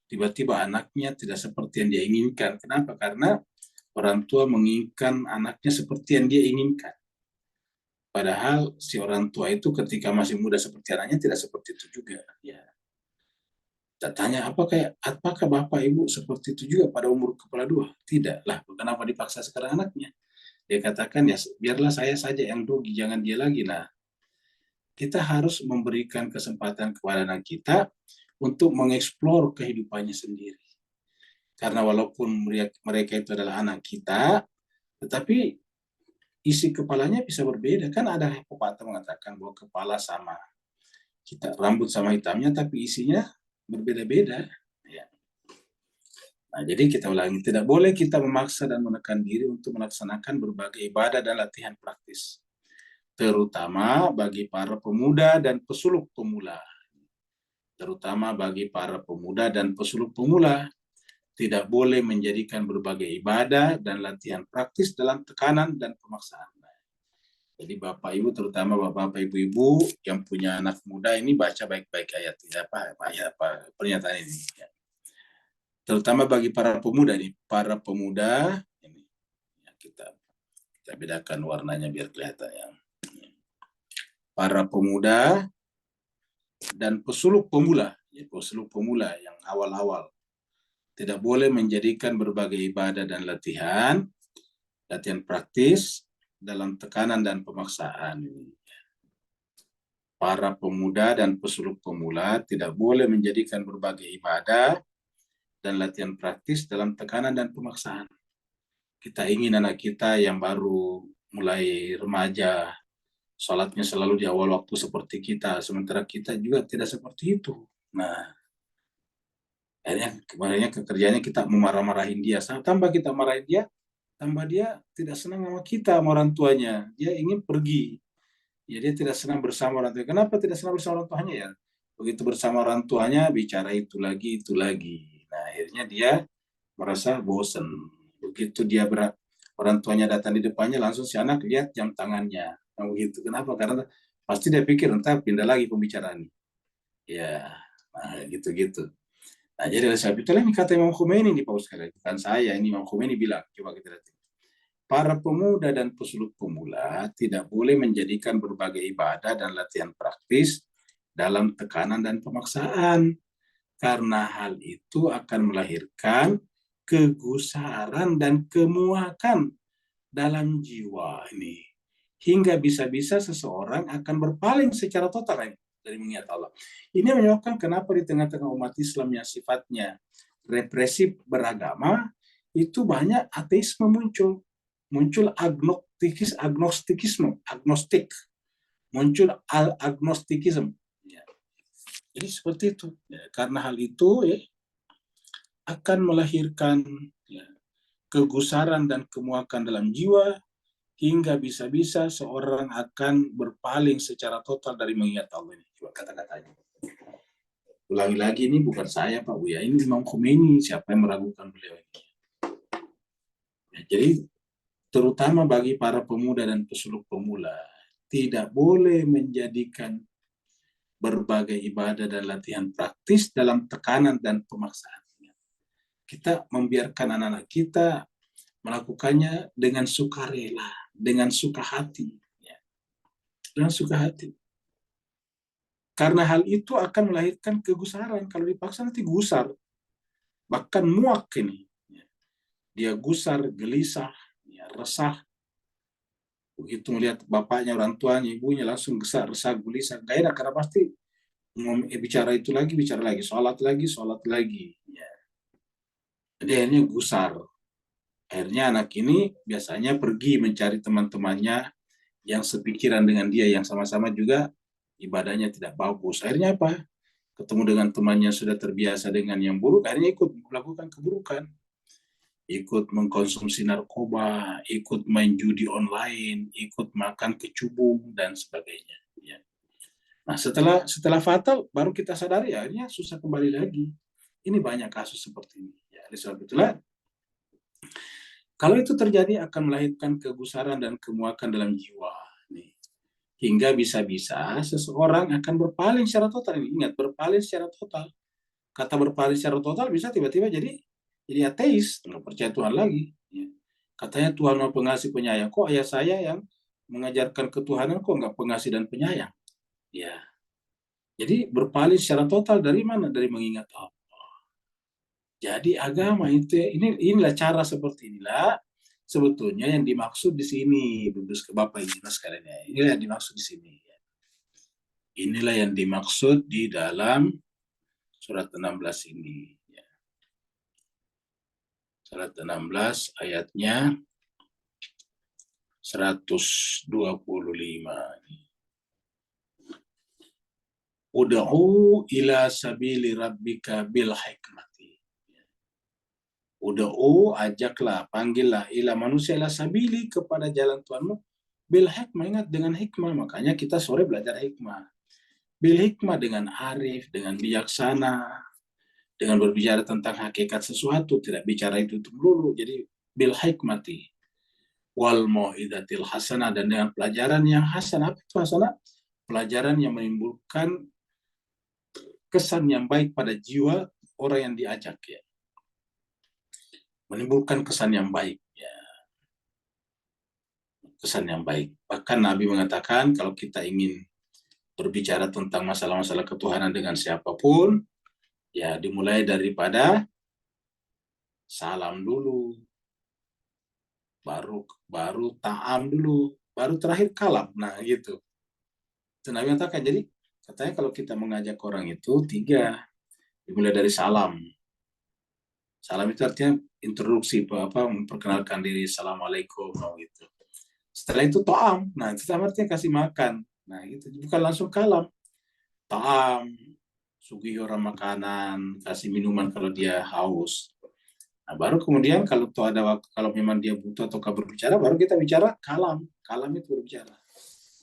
[SPEAKER 1] tiba-tiba anaknya tidak seperti yang dia inginkan. Kenapa? Karena orang tua menginginkan anaknya seperti yang dia inginkan. Padahal si orang tua itu ketika masih muda seperti anaknya tidak seperti itu juga. Ya. Kita tanya, apakah Bapak Ibu seperti itu juga pada umur kepala 2? Tidak lah, kenapa dipaksa sekarang anaknya? Dia katakan, ya biarlah saya saja yang rugi, jangan dia lagi. Nah, kita harus memberikan kesempatan kepada anak kita untuk mengeksplor kehidupannya sendiri. Karena walaupun mereka itu adalah anak kita, tetapi isi kepalanya bisa berbeda. Kan ada pepatah mengatakan bahwa kepala sama kita, rambut sama hitamnya, tapi isinya berbeda-beda. Ya. Nah, jadi kita ulangi, tidak boleh kita memaksa dan menekan diri untuk melaksanakan berbagai ibadah dan latihan praktis, terutama bagi para pemuda dan pesuluk pemula. Terutama bagi para pemuda dan pesuluk pemula, tidak boleh menjadikan berbagai ibadah dan latihan praktis dalam tekanan dan pemaksaan. Jadi Bapak Ibu, terutama Bapak Ibu-ibu yang punya anak muda ini, baca baik-baik ayat ini, pernyataan ini. Ya. Terutama bagi para pemuda nih, para pemuda ini ya, kita bedakan warnanya biar kelihatan ya. Para pemuda dan pesuluk pemula, ya, pesuluk pemula yang awal-awal tidak boleh menjadikan berbagai ibadah dan latihan praktis dalam tekanan dan pemaksaan. Para pemuda dan pesuluk pemula tidak boleh menjadikan berbagai ibadah dan latihan praktis dalam tekanan dan pemaksaan. Kita ingin anak kita yang baru mulai remaja, sholatnya selalu di awal waktu seperti kita, sementara kita juga tidak seperti itu. Nah, akhirnya kerjanya kita memarah-marahin dia. Tambah kita marahin dia, tambah dia tidak senang sama kita, sama orang tuanya. Dia ingin pergi. Ya, dia tidak senang bersama orang tuanya. Kenapa tidak senang bersama orang tuanya ya? Begitu bersama orang tuanya, bicara itu lagi, itu lagi. Nah, akhirnya dia merasa bosan. Begitu dia orang tuanya datang di depannya, langsung si anak lihat jam tangannya. Nah, begitu. Kenapa? Karena pasti dia pikir, entah pindah lagi pembicaraan. Ya, nah, gitu-gitu. Nah, jadi oleh sebab itulah ini kata Imam Khomeini di paus sekali. Bukan saya, ini Imam Khomeini bilang. Coba kita lihat. Para pemuda dan pesuluk pemula tidak boleh menjadikan berbagai ibadah dan latihan praktis dalam tekanan dan pemaksaan. Karena hal itu akan melahirkan kegusaran dan kemuakan dalam jiwa ini. Hingga bisa-bisa seseorang akan berpaling secara total dari mengingat Allah. Ini menyebabkan kenapa di tengah-tengah umat Islam yang sifatnya represif beragama, itu banyak ateisme muncul. Muncul agnostik. Muncul agnostikisme. Ya. Jadi seperti itu. Ya, karena hal itu ya, akan melahirkan ya, kegusaran dan kemuakan dalam jiwa, hingga bisa-bisa seorang akan berpaling secara total dari mengingat Allah. Ini coba kata-katanya. Ulangi lagi, ini bukan saya Pak Buya, ini Imam Khomeini. Siapa yang meragukan beliau ini? Ya, jadi terutama bagi para pemuda dan pesuluk pemula, tidak boleh menjadikan berbagai ibadah dan latihan praktis dalam tekanan dan pemaksaan. Kita membiarkan anak-anak kita melakukannya dengan sukarela, dengan suka hati. Ya. Dengan suka hati. Karena hal itu akan melahirkan kegusaran. Kalau dipaksa nanti gusar. Bahkan muak ini. Dia gusar, gelisah, ya, resah. Begitu melihat bapaknya, orang tuanya, ibunya langsung gesar, resah, gelisah. Gak enak karena pasti bicara itu lagi, bicara lagi. Sholat lagi. Ya. Jadi akhirnya gusar. Akhirnya anak ini biasanya pergi mencari teman-temannya yang sepikiran dengan dia, yang sama-sama juga ibadahnya tidak bagus. Akhirnya apa? Ketemu dengan temannya sudah terbiasa dengan yang buruk, akhirnya ikut melakukan keburukan. Ikut mengkonsumsi narkoba, ikut main judi online, ikut makan kecubung, dan sebagainya. Ya. Nah, setelah fatal, baru kita sadari, akhirnya susah kembali lagi. Ini banyak kasus seperti ini. Ya, oleh sebab itulah, kalau itu terjadi akan melahirkan kegusaran dan kemuakan dalam jiwa. Nih. Hingga bisa-bisa seseorang akan berpaling secara total. Ingat, berpaling secara total. Kata berpaling secara total bisa tiba-tiba jadi ateis, nggak percaya Tuhan lagi. Ya. Katanya Tuhan Maha Pengasih Penyayang. Kok ayah saya yang mengajarkan ketuhanan kok nggak pengasih dan penyayang? Ya. Jadi berpaling secara total dari mana? Dari mengingat Allah. Jadi agama itu inilah cara seperti inilah sebetulnya yang dimaksud di sini, Bapak Ibu sekalian ya. Inilah yang dimaksud di sini. Inilah yang dimaksud di dalam surat 16 ini. Surat 16 ayatnya 125. Ud'u ila sabili rabbika bil hikmati. Ud'u, ajaklah, panggillah, ila manusia ila sabili, kepada jalan Tuhanmu, bil hikmah, ingat dengan hikmah. Makanya kita sore belajar hikmah. Bil hikmah, dengan arif, dengan bijaksana, dengan berbicara tentang hakikat sesuatu, tidak bicara itu melulu. Jadi bil hikmati wal mau'izatil hasanah, dan dengan pelajaran yang hasanah. Apa itu hasanah? Pelajaran yang menimbulkan kesan yang baik pada jiwa orang yang diajak, ya. Menimbulkan kesan yang baik, ya. Kesan yang baik. Bahkan Nabi mengatakan kalau kita ingin berbicara tentang masalah-masalah ketuhanan dengan siapapun, ya dimulai daripada salam dulu, baru ta'am dulu, baru terakhir kalam. Nah, gitu. Itu Nabi mengatakan, jadi katanya kalau kita mengajak orang itu 3, dimulai dari salam. Salam itu artinya introduksi, memperkenalkan diri, assalamualaikum, gitu. Setelah itu ta'am. Nah, itu artinya kasih makan. Nah, gitu. Bukan langsung kalam. Ta'am, Sugih orang makanan, kasih minuman kalau dia haus. Nah, baru kemudian kalau tuh ada waktu, kalau memang dia butuh atau berbicara, baru kita bicara kalam. Kalam itu berbicara.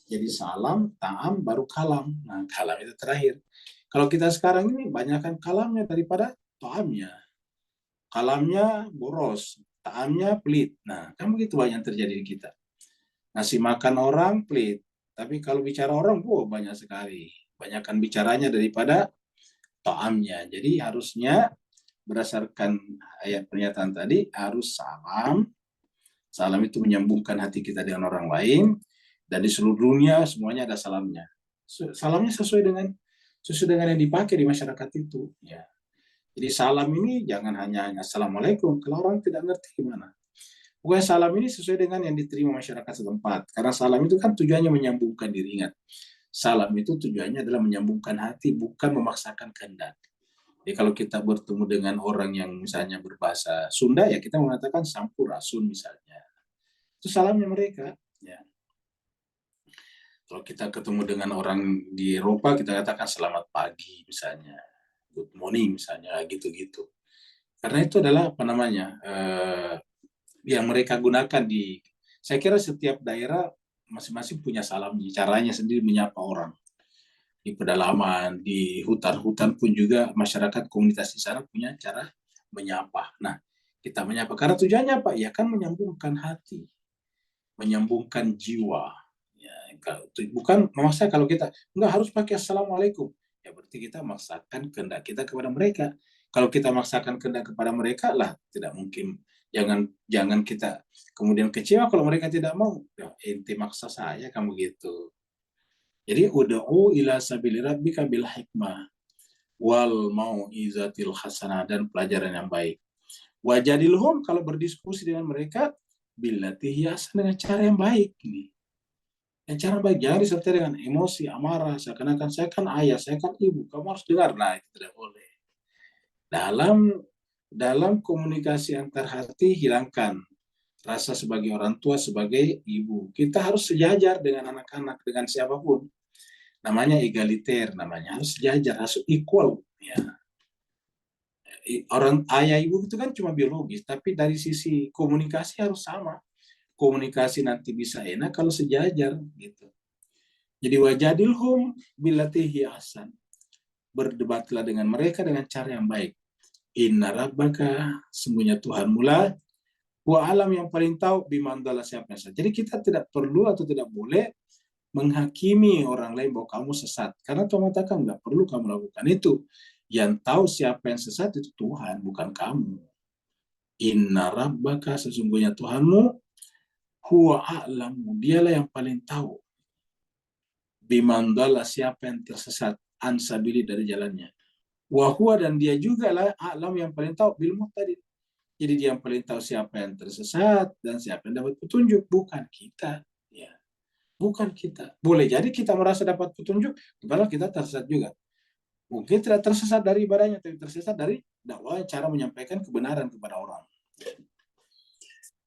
[SPEAKER 1] Jadi salam, ta'am, baru kalam. Nah, kalam itu terakhir. Kalau kita sekarang ini banyakkan kalamnya daripada ta'amnya. Kalamnya boros, ta'amnya pelit. Nah, kan begitu banyak terjadi di kita. Ngasih makan orang pelit, tapi kalau bicara orang, banyak sekali. Banyakkan bicaranya daripada ta'amnya. Jadi harusnya berdasarkan ayat pernyataan tadi, harus salam. Salam itu menyambungkan hati kita dengan orang lain, dan di seluruh dunia semuanya ada salamnya. Salamnya sesuai dengan yang dipakai di masyarakat itu. Ya. Jadi salam ini jangan hanya assalamualaikum. Kalau orang tidak ngerti gimana. Pokoknya salam ini sesuai dengan yang diterima masyarakat setempat. Karena salam itu kan tujuannya menyambungkan diri. Ingat, salam itu tujuannya adalah menyambungkan hati, bukan memaksakan kehendak. Jadi kalau kita bertemu dengan orang yang misalnya berbahasa Sunda, ya kita mengatakan sampurasun misalnya. Itu salamnya mereka. Ya. Kalau kita ketemu dengan orang di Eropa, kita katakan selamat pagi misalnya, good morning misalnya, gitu-gitu. Karena itu adalah apa namanya yang mereka gunakan di. Saya kira setiap daerah masing-masing punya salamnya, caranya sendiri menyapa orang. Di pedalaman, di hutan-hutan pun juga masyarakat komunitas di sana punya cara menyapa. Nah, kita menyapa karena tujuannya apa? Ya kan menyambungkan hati, menyambungkan jiwa. Ya, bukan memaksa. Kalau kita nggak harus pakai assalamualaikum, ya berarti kita memaksakan kehendak kita kepada mereka. Kalau kita memaksakan kehendak kepada mereka lah, tidak mungkin. Jangan kita kemudian kecewa kalau mereka tidak mau. Ya, ente maksa saya, kamu gitu. Jadi ud'u ila sabili rabbika bil hikmah wal mau'izatil hasanah, dan pelajaran yang baik. Wajadilhum, kalau berdiskusi dengan mereka, billati hiasan, dengan cara yang baik ini. Yang cara baik, jangan disertai dengan emosi, amarah, seakan-akan saya kan ayah, saya kan ibu, kamu harus dengar. Nah, itu tidak boleh. Dalam komunikasi antar hati, hilangkan rasa sebagai orang tua, sebagai ibu. Kita harus sejajar dengan anak-anak, dengan siapapun. Namanya egaliter, namanya harus sejajar, harus equal. Ya. Orang ayah ibu itu kan cuma biologis, tapi dari sisi komunikasi harus sama. Komunikasi nanti bisa enak kalau sejajar gitu. Jadi wajadilhum billati hiya ahsan. Berdebatlah dengan mereka dengan cara yang baik. Inna rabbaka, sungguhnya Tuhanmu lah, wa alam, yang paling tahu, bimandala, siapa yang sesat. Jadi kita tidak perlu atau tidak boleh menghakimi orang lain bahwa kamu sesat. Karena Tuhan mengatakan nggak perlu kamu lakukan itu. Yang tahu siapa yang sesat itu Tuhan, bukan kamu. Inna rabbaka, sesungguhnya Tuhanmu, huwa a'lamu, dialah yang paling tahu. Bimandala, siapa yang tersesat, ansabili, dari jalannya. Wahua, dan dia juga lah a'lam, yang paling tahu, bil muhtadin. Jadi dia yang paling tahu siapa yang tersesat dan siapa yang dapat petunjuk, bukan kita. Ya. Bukan kita. Boleh jadi kita merasa dapat petunjuk, padahal kita tersesat juga. Mungkin tidak tersesat dari ibadahnya, tapi tersesat dari dakwah, cara menyampaikan kebenaran kepada orang.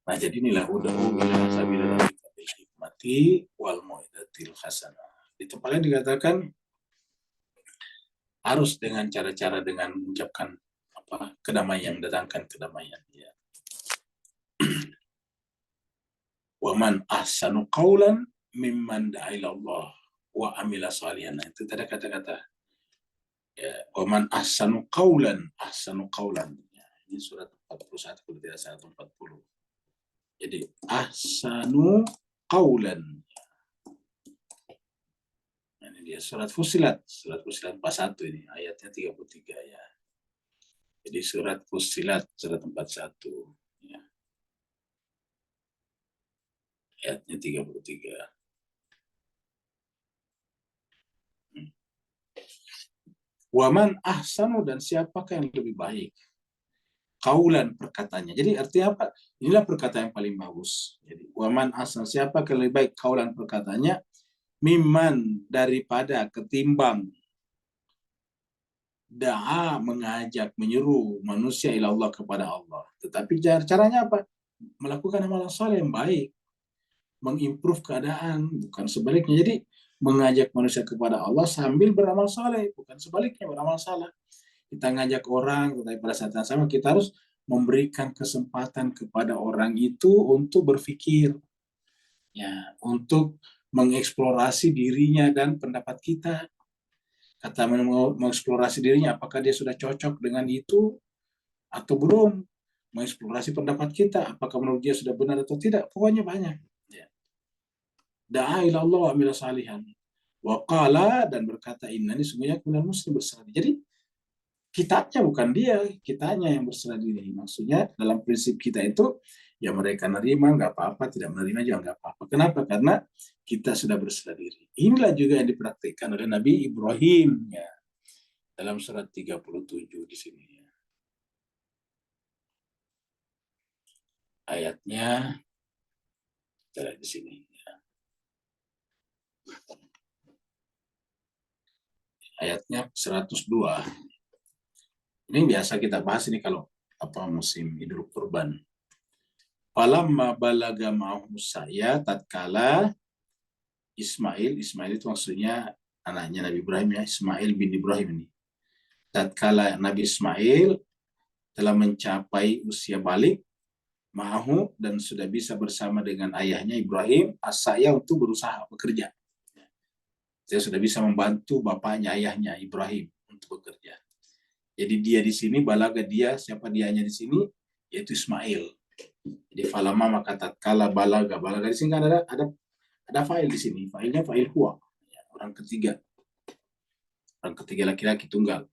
[SPEAKER 1] Nah, jadi inilah ud'u ila sabili rabbika bil hikmati wal mau'izatil hasanah. Di tempat lain dikatakan harus dengan cara-cara dengan mengucapkan kedamaian, mendatangkan kedamaian. Ya. Wa man ahsanu qawlan mimman da'a ila Allah wa amila shalihan. Itu tadi kata-kata. Ya, wa man ahsanu qawlan. Ya, ini surat 41 kalau tidak salah, 40. Jadi ahsanu qawlan. Ini dia surat Fussilat 41 ini ayatnya 33 ya. Jadi surat Fussilat surat 41 ya. Ayatnya 33. Waman ahsanu, dan siapakah yang lebih baik kaulan, perkataannya. Jadi artinya apa? Inilah perkataan yang paling bagus. Jadi waman ahsan, siapakah yang lebih baik kaulan, perkataannya, mimman, daripada, ketimbang, da'a, mengajak, menyeru manusia ila Allah, kepada Allah. Tetapi caranya apa? Melakukan amalan saleh yang baik, mengimprove keadaan, bukan sebaliknya. Jadi mengajak manusia kepada Allah sambil beramal saleh, bukan sebaliknya beramal salah. Kita ngajak orang, tetapi pada saat yang sama kita harus memberikan kesempatan kepada orang itu untuk berpikir, ya, untuk mengeksplorasi dirinya dan pendapat kita. Kata mengeksplorasi dirinya, apakah dia sudah cocok dengan itu atau belum? Mengeksplorasi pendapat kita, apakah menurut dia sudah benar atau tidak? Pokoknya banyak. Ya. Da'a ila Allah wa amila salihan. Wa qala, dan berkata, innani sungguhnya aku minal muslim, berserah diri. Jadi kitanya bukan dia, kitanya yang berserah diri. Maksudnya dalam prinsip kita itu, ya mereka nerima nggak apa-apa, tidak menerima juga nggak apa-apa. Kenapa? Karena kita sudah berserah diri. Inilah juga yang dipraktikkan oleh Nabi Ibrahim, ya, dalam surat 37 di sini. Ya. Ayatnya di sini. Ya. Ayatnya 102. Ini biasa kita bahas ini kalau musim Idul Kurban. Falamma balaga ma'ahu saya tatkala Ismail itu maksudnya anaknya Nabi Ibrahim, ya, Ismail bin Ibrahim ini. Tatkala Nabi Ismail telah mencapai usia balik, ma'ahu, dan sudah bisa bersama dengan ayahnya Ibrahim, asaya, untuk berusaha bekerja. Saya sudah bisa membantu bapaknya, ayahnya Ibrahim, untuk bekerja. Jadi dia di sini balaga, dia siapa dianya di sini, yaitu Ismail. Jadi falama maka tatkala balaga di sini kan ada fa'il di sini, fa'ilnya fa'il huwa, ya, orang ketiga laki-laki tunggal.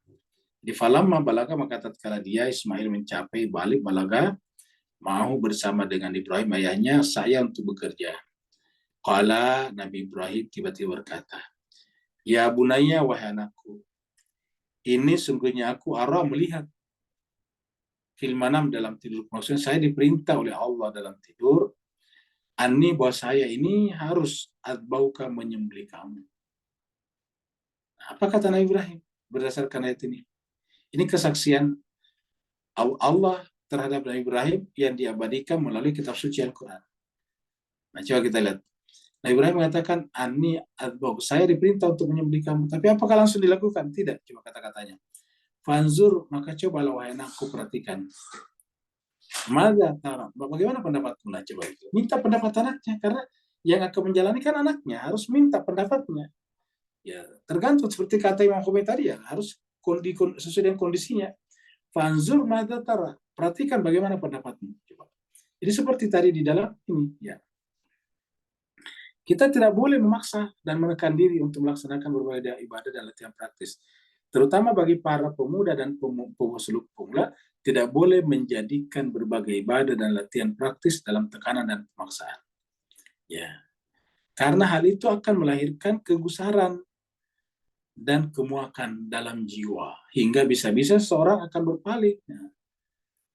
[SPEAKER 1] Di falamma balaga maka tatkala dia Ismail mencapai balik balaga, mau bersama dengan Ibrahim ayahnya, saya untuk bekerja. Qala, Nabi Ibrahim tiba-tiba berkata, ya bunaya, wahai anakku, ini sungguhnya aku melihat fil manam, dalam tidur. Maksudnya saya diperintah oleh Allah dalam tidur, anni, bahwa saya ini harus adbauka, menyembelih kamu. Apa kata Nabi Ibrahim berdasarkan ayat ini? Ini kesaksian Allah terhadap Nabi Ibrahim yang diabadikan melalui kitab suci Al-Quran. Nah, coba kita lihat. Nabi Ibrahim mengatakan, Ani adbau, saya diperintah untuk menyembelih kamu. Tapi apakah langsung dilakukan? Tidak. Coba kata-katanya. Fanzur, maka cobalah wahai anakku, perhatikan. Mada tara, bagaimana pendapatmu? Nah, coba itu. Minta pendapat anaknya, karena yang akan menjalani kan anaknya, harus minta pendapatnya. Ya, tergantung seperti kata Imam Khomeini tadi, ya, harus sesuai dengan kondisinya. Fanzur mada tara, perhatikan bagaimana pendapatmu. Coba. Jadi seperti tadi di dalam ini, ya. Kita tidak boleh memaksa dan menekan diri untuk melaksanakan berbagai ibadah dan latihan praktis. Terutama bagi para pemuda dan pemula, tidak boleh menjadikan berbagai ibadah dan latihan praktis dalam tekanan dan pemaksaan. Ya. Karena hal itu akan melahirkan kegusaran dan kemuakan dalam jiwa, hingga bisa-bisa seorang akan berpaling. Nah,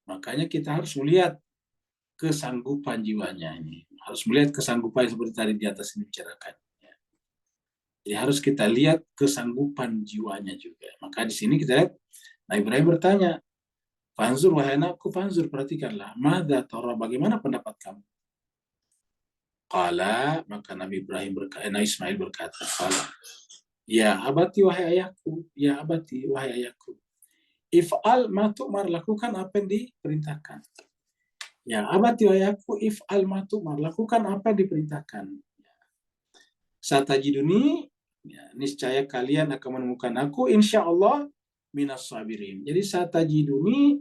[SPEAKER 1] makanya kita harus melihat kesanggupan jiwanya ini. Harus melihat kesanggupan seperti tadi di atas ini bicarakan. Jadi harus kita lihat kesanggupan jiwanya juga. Maka di sini kita lihat, Nabi Ibrahim bertanya, fanzur wahai anakku, fanzur, perhatikanlah, madza tara, bagaimana pendapat kamu? Qala, maka Nabi Ismail berkata, qala, ya abati wahai ayahku, ya abati wahai ayahku, if'al ma tu'mar, lakukan apa yang diperintahkan. Ya abati wahai ayahku, if'al ma tu'mar, lakukan apa yang diperintahkan. Satajiduni, ya, niscaya kalian akan menemukan aku, insya Allah, minas sabirin. Jadi satajiduni,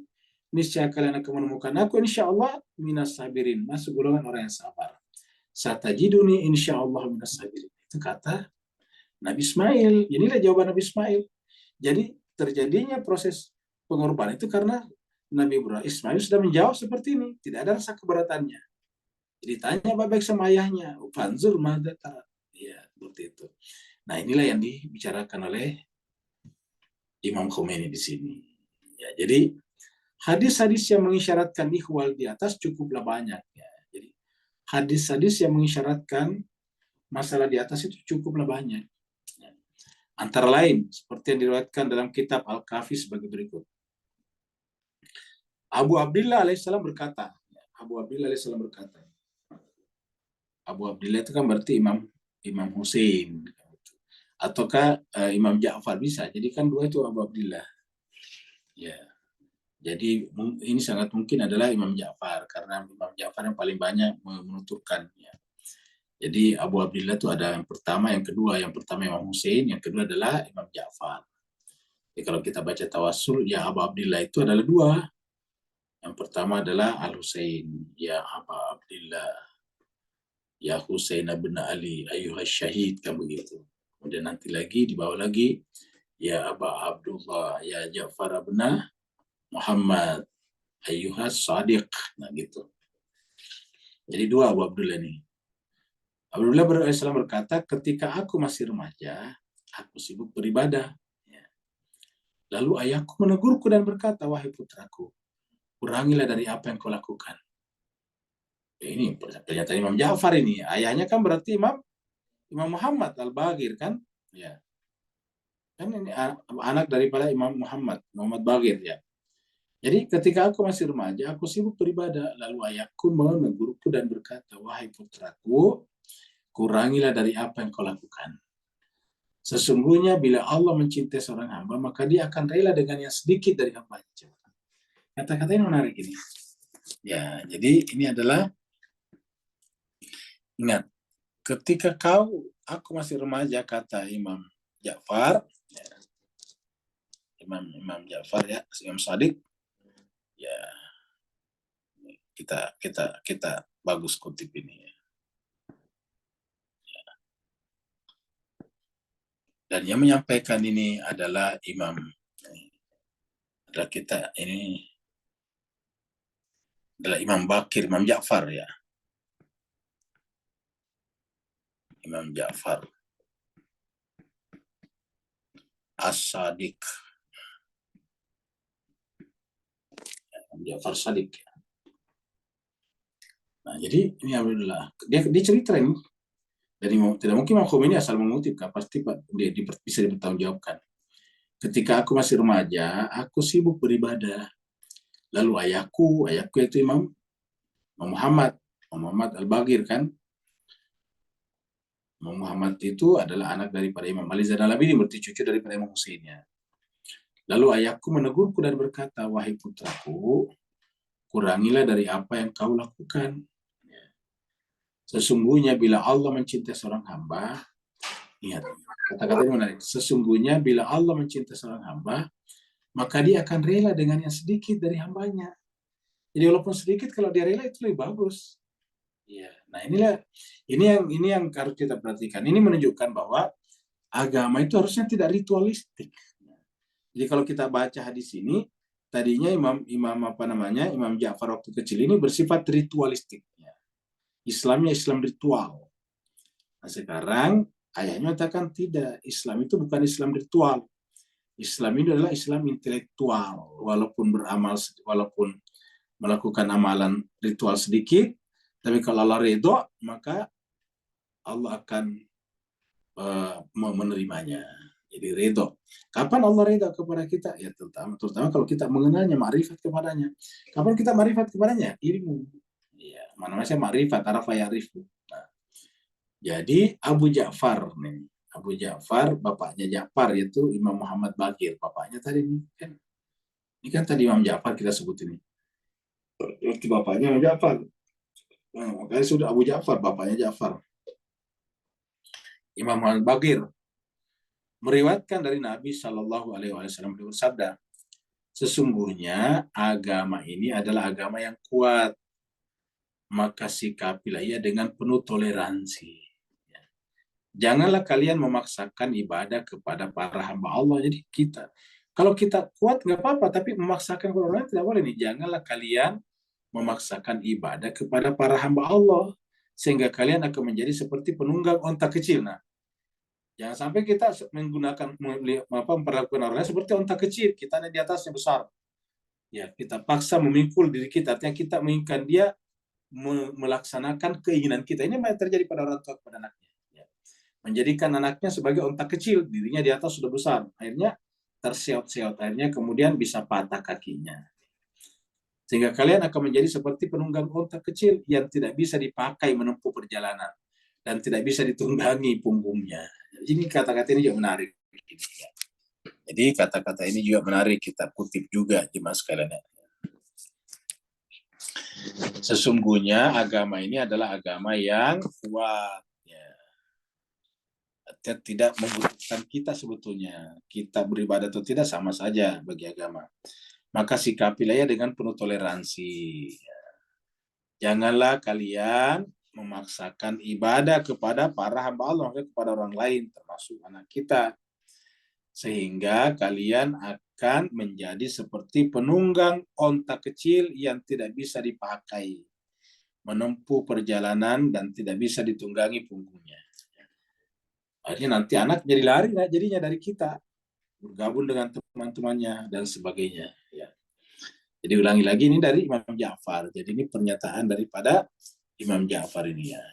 [SPEAKER 1] niscaya kalian akan menemukan aku, insya Allah, minas sabirin. Masuk golongan orang yang sabar. Satajiduni, insya Allah, minas sabirin. Itu kata Nabi Ismail. Inilah jawaban Nabi Ismail. Jadi terjadinya proses pengorbanan itu karena Nabi Ismail sudah menjawab seperti ini. Tidak ada rasa keberatannya. Jadi tanya baik-baik sama ayahnya. Fanzur madata. Ya, seperti itu. Nah, inilah yang dibicarakan oleh Imam Khomeini di sini. Ya, jadi hadis-hadis yang mengisyaratkan ikhwal di atas cukuplah banyak. Ya. Jadi hadis-hadis yang mengisyaratkan masalah di atas itu cukuplah banyak. Ya. Antara lain seperti yang diriwayatkan dalam kitab Al-Kafi sebagai berikut. Abu Abdillah alaihissalam berkata. Abu Abdillah alaihissalam berkata. Abu Abdillah itu kan berarti Imam Hussein. ataukah Imam Ja'far bisa. Jadi kan dua itu Abu Abdillah. Ya. Jadi ini sangat mungkin adalah Imam Ja'far karena Imam Ja'far yang paling banyak menuturkan. Ya. Jadi Abu Abdillah itu ada yang pertama, yang kedua. Yang pertama Imam Hussein, yang kedua adalah Imam Ja'far. Jadi kalau kita baca tawassul, ya Abu Abdillah itu adalah dua. Yang pertama adalah Al-Husain, ya Abu Abdillah, ya Husain bin Ali, ayuhas syahid, kan begitu. Kemudian nanti lagi, di bawah lagi, ya Aba Abdullah, ya Ja'far bin Muhammad, ayuhas sadiq. Nah gitu. Jadi dua Abu Abdullah ini. Abdullah Islam berkata, ketika aku masih remaja, aku sibuk beribadah. Ya. Lalu ayahku menegurku dan berkata, wahai putraku, kurangilah dari apa yang kau lakukan. Ya, ini pernyataan Imam Ja'far ini. Ayahnya kan berarti Imam Muhammad Al-Bagir kan? Ya. Kan ini anak daripada Imam Muhammad Bagir ya. Jadi ketika aku masih remaja, aku sibuk beribadah. Lalu ayahku menegurku dan berkata, wahai putraku, kurangilah dari apa yang kau lakukan. Sesungguhnya bila Allah mencintai seorang hamba, maka dia akan rela dengan yang sedikit dari hambanya. Kata-kata ini menarik ini. Ya, jadi ini adalah, ingat, ketika aku masih remaja, kata Imam Ja'far, ya, Imam Ja'far ya, Imam Shadiq, ya kita bagus kutip ini ya. Dan yang menyampaikan ini adalah Imam Bakir, Imam Ja'far ya. Imam Ja'far As-Sadiq. Imam Ja'far Sadiq ya. Nah, jadi ini alhamdulillah. Dia cerita ini. Jadi tidak mungkin Imam Khomeini asal mengutip, kan? Pasti dia bisa dipertanggungjawabkan. Ketika aku masih remaja, aku sibuk beribadah. Lalu ayahku itu Imam Muhammad Al-Bagir kan. Imam Muhammad itu adalah anak daripada Imam Ali Zainal Abidin, berarti cucu daripada Imam Hussein ya. Lalu ayahku menegurku dan berkata, wahai putraku, kurangilah dari apa yang kau lakukan. Sesungguhnya bila Allah mencintai seorang hamba, ingat, kata-kata ini menarik. Sesungguhnya bila Allah mencintai seorang hamba, maka dia akan rela dengan yang sedikit dari hambanya. Jadi walaupun sedikit, kalau dia rela itu lebih bagus. Ya, nah ini yang harus kita perhatikan. Ini menunjukkan bahwa agama itu harusnya tidak ritualistik. Jadi kalau kita baca hadis ini, tadinya Imam Ja'far waktu kecil ini bersifat ritualistik. Islamnya Islam ritual. Nah, sekarang ayahnya katakan tidak, Islam itu bukan Islam ritual. Islam ini adalah Islam intelektual. Walaupun melakukan amalan ritual sedikit, tapi kalau Allah ridho, maka Allah akan menerimanya. Jadi ridho. Kapan Allah ridho kepada kita? Ya terutama kalau kita mengenalnya, ma'rifat kepadanya. Kapan kita ma'rifat kepadanya? Ilmu. Ya, mana saya ma'rifat, arafa ya'rifu. Nah, jadi Abu Ja'far nih. Abu Ja'far, bapaknya Ja'far yaitu Imam Muhammad Bakir. Bapaknya tadi ini kan tadi Imam Ja'far kita sebut ini. Itu bapaknya Imam Ja'far. Nah, makanya sudah Abu Ja'far, bapaknya Ja'far. Imam Muhammad Bakir meriwayatkan dari Nabi Shallallahu Alaihi Wasallam bersabda, sesungguhnya agama ini adalah agama yang kuat, maka sikapilah ia dengan penuh toleransi. Janganlah kalian memaksakan ibadah kepada para hamba Allah. Jadi kalau kita kuat nggak apa-apa, tapi memaksakan kepada orang lain tidak boleh nih. Janganlah kalian memaksakan ibadah kepada para hamba Allah, sehingga kalian akan menjadi seperti penunggang onta kecil. Nah, jangan sampai kita memperlakukan orang lain seperti onta kecil, kita ada di atasnya besar. Ya, kita paksa memikul diri kita, artinya kita menginginkan dia melaksanakan keinginan kita. Ini yang terjadi pada orang tua kepada anaknya. Ya. Menjadikan anaknya sebagai onta kecil, dirinya di atas sudah besar. Akhirnya terseot-seot, akhirnya kemudian bisa patah kakinya. Sehingga kalian akan menjadi seperti penunggang onta kecil yang tidak bisa dipakai menempuh perjalanan. dan tidak bisa ditunggangi punggungnya. Ini kata-kata ini juga menarik. Jadi kata-kata ini juga menarik, kita kutip juga jemaah sekalian. Sesungguhnya agama ini adalah agama yang kuat. Ya. Tidak membutuhkan kita sebetulnya. Kita beribadah atau tidak sama saja bagi agama. Maka sikapilah ya dengan penuh toleransi. Janganlah kalian memaksakan ibadah kepada para hamba Allah, kepada orang lain, termasuk anak kita. Sehingga kalian akan menjadi seperti penunggang onta kecil yang tidak bisa dipakai, menempuh perjalanan dan tidak bisa ditunggangi punggungnya. Akhirnya nanti anak jadi lari jadinya dari kita, bergabung dengan teman-temannya dan sebagainya. Ya. Jadi ulangi lagi, ini dari Imam Ja'far. Jadi ini pernyataan daripada Imam Ja'far ini ya.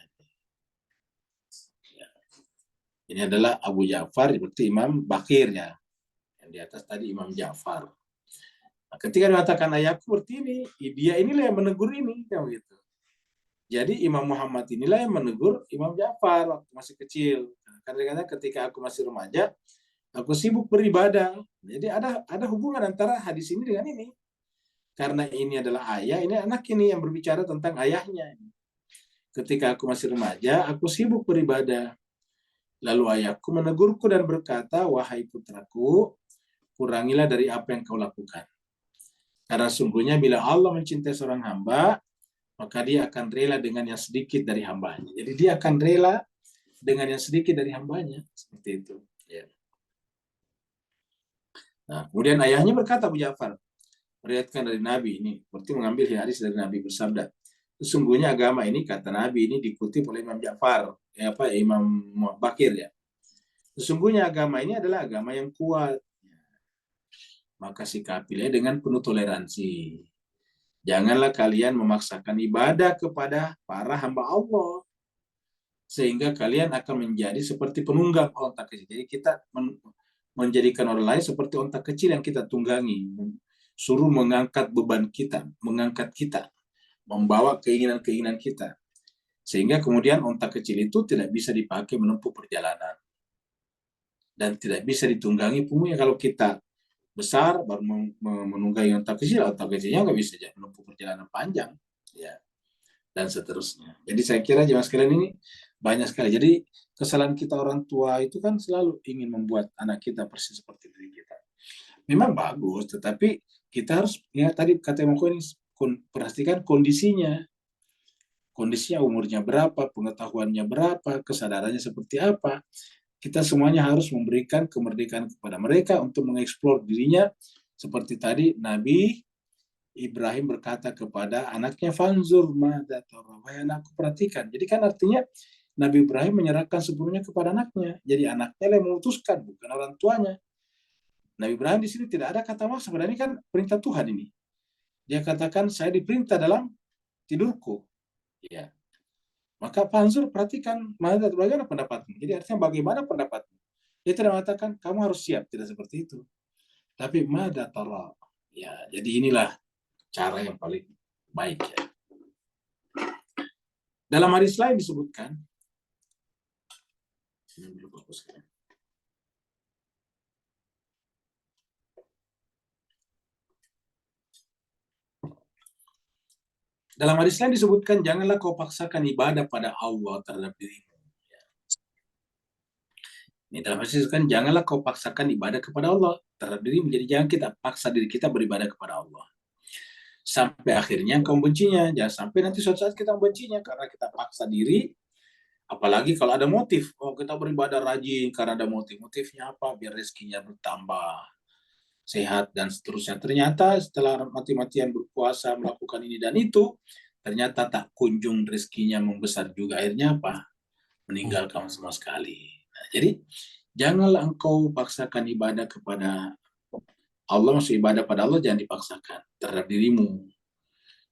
[SPEAKER 1] Ini adalah Abu Ja'far, berarti Imam Bakir ya. Yang di atas tadi Imam Ja'far. Nah, ketika dikatakan ayahku berarti ini, dia inilah yang menegur ini, kan gitu. Jadi Imam Muhammad inilah yang menegur Imam Ja'far waktu masih kecil. Karena ketika aku masih remaja, aku sibuk beribadah. Jadi ada hubungan antara hadis ini dengan ini. Karena ini adalah ayah, ini anak ini yang berbicara tentang ayahnya. Ketika aku masih remaja, aku sibuk beribadah. Lalu ayahku menegurku dan berkata, wahai putraku, kurangilah dari apa yang kau lakukan. Karena sungguhnya bila Allah mencintai seorang hamba, maka dia akan rela dengan yang sedikit dari hambanya. Jadi dia akan rela dengan yang sedikit dari hambanya. Seperti itu. Ya. Nah, kemudian ayahnya berkata, Abu Ja'far, meriwayatkan dari Nabi ini, berarti mengambil hadis dari Nabi bersabda. Sesungguhnya agama ini, kata Nabi ini dikutip oleh Imam Ja'far, Imam Bakir ya. Sesungguhnya agama ini adalah agama yang kuat. Maka sikapilah dengan penuh toleransi. Janganlah kalian memaksakan ibadah kepada para hamba Allah, sehingga kalian akan menjadi seperti penunggang onta kecil. Jadi kita menjadikan orang lain seperti onta kecil yang kita tunggangi, suruh mengangkat beban kita, mengangkat kita, membawa keinginan-keinginan kita, sehingga kemudian onta kecil itu tidak bisa dipakai menempuh perjalanan dan tidak bisa ditunggangi punggungnya. Kalau kita besar baru menunggangi onta kecilnya nggak bisa menempuh perjalanan panjang, ya, dan seterusnya. Jadi saya kira jemaah sekalian ini banyak sekali. Jadi kesalahan kita orang tua itu kan selalu ingin membuat anak kita persis seperti diri kita. Memang bagus, tetapi kita harus, ya tadi kata Imam ini, perhatikan kondisinya. Kondisinya, umurnya berapa, pengetahuannya berapa, kesadarannya seperti apa. Kita semuanya harus memberikan kemerdekaan kepada mereka untuk mengeksplor dirinya. Seperti tadi Nabi Ibrahim berkata kepada anaknya, Fanzur madza tara, wahai anakku perhatikan. Jadi kan artinya Nabi Ibrahim menyerahkan sepenuhnya kepada anaknya. Jadi anaknya yang memutuskan, bukan orang tuanya. Nabi Ibrahim di sini tidak ada kata maksa, sebenarnya kan perintah Tuhan ini. Dia katakan, saya diperintah dalam tidurku. Ya. Maka Fanzur, perhatikan, bagaimana pendapatmu. Jadi artinya bagaimana pendapatmu. Dia tidak mengatakan, kamu harus siap, tidak seperti itu. Tapi madza tara. Ya, jadi inilah cara yang paling baik ya. Dalam hadis lain disebutkan, dalam hadis lain disebutkan, janganlah kau paksakan ibadah pada Allah terhadap dirimu. Ini dalam hadis disebutkan, janganlah kau paksakan ibadah kepada Allah terhadap dirimu. Jadi jangan kita paksa diri kita beribadah kepada Allah. Sampai akhirnya kau membencinya. Jangan sampai nanti suatu saat kita membencinya karena kita paksa diri. Apalagi kalau ada motif. Oh, kita beribadah rajin karena ada motif. Motifnya apa? Biar rezekinya bertambah, sehat, dan seterusnya. Ternyata setelah mati-matian berpuasa, melakukan ini dan itu, ternyata tak kunjung rezekinya membesar juga. Akhirnya apa? Meninggalkan sama sekali. Nah, jadi janganlah engkau paksakan ibadah kepada Allah, maksud ibadah pada Allah jangan dipaksakan terhadap dirimu.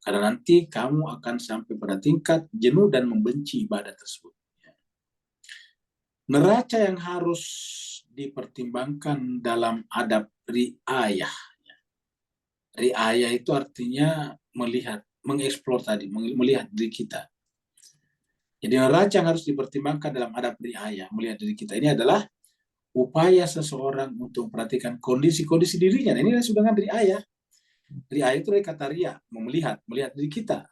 [SPEAKER 1] Karena nanti kamu akan sampai pada tingkat jenuh dan membenci ibadah tersebut. Neraca yang harus dipertimbangkan dalam adab riayah. Riayah itu artinya melihat, mengeksplor tadi, melihat diri kita. Jadi neraca yang harus dipertimbangkan dalam adab riayah melihat diri kita ini adalah upaya seseorang untuk memperhatikan kondisi-kondisi dirinya. Nah, ini sudah dengan riayah. Riayah itu dari kata ria, melihat diri kita.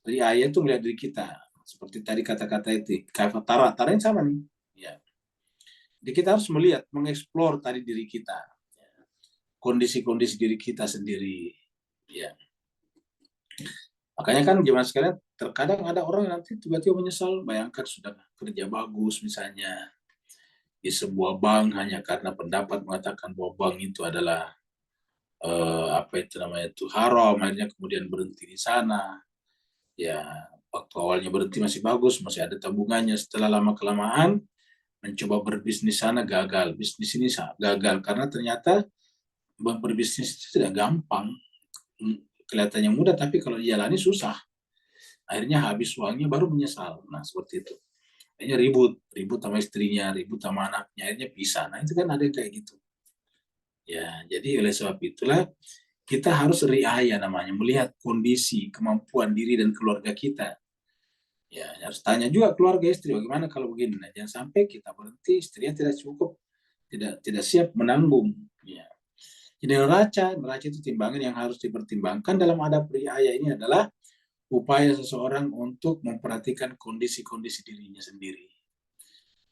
[SPEAKER 1] Riayah itu melihat diri kita. Seperti tadi kata-kata itu, tara ini sama nih. Ya. Jadi kita harus melihat, mengeksplor tadi diri kita, kondisi-kondisi diri kita sendiri. Ya. Makanya kan zaman sekalian terkadang ada orang yang nanti tiba-tiba menyesal, bayangkan sudah kerja bagus misalnya di sebuah bank hanya karena pendapat mengatakan bahwa bank itu adalah apa itu namanya itu haram, akhirnya kemudian berhenti di sana. Ya, waktu awalnya berhenti masih bagus, masih ada tabungannya. Setelah lama kelamaan mencoba berbisnis sana gagal, bisnis ini gagal karena ternyata berbisnis itu tidak gampang. Kelihatannya mudah tapi kalau dijalani susah. Akhirnya habis uangnya baru menyesal. Nah, seperti itu. Akhirnya ribut sama istrinya, ribut sama anaknya, akhirnya pisah. Nah, itu kan ada yang kayak gitu. Ya, jadi oleh sebab itulah kita harus riayah namanya, melihat kondisi, kemampuan diri dan keluarga kita. Ya, harus tanya juga keluarga istri, bagaimana kalau begini? Nah, jangan sampai kita berhenti, istrinya tidak cukup, tidak siap menanggung. Ya. Jadi neraca itu timbangan yang harus dipertimbangkan dalam adab riayah ini adalah upaya seseorang untuk memperhatikan kondisi-kondisi dirinya sendiri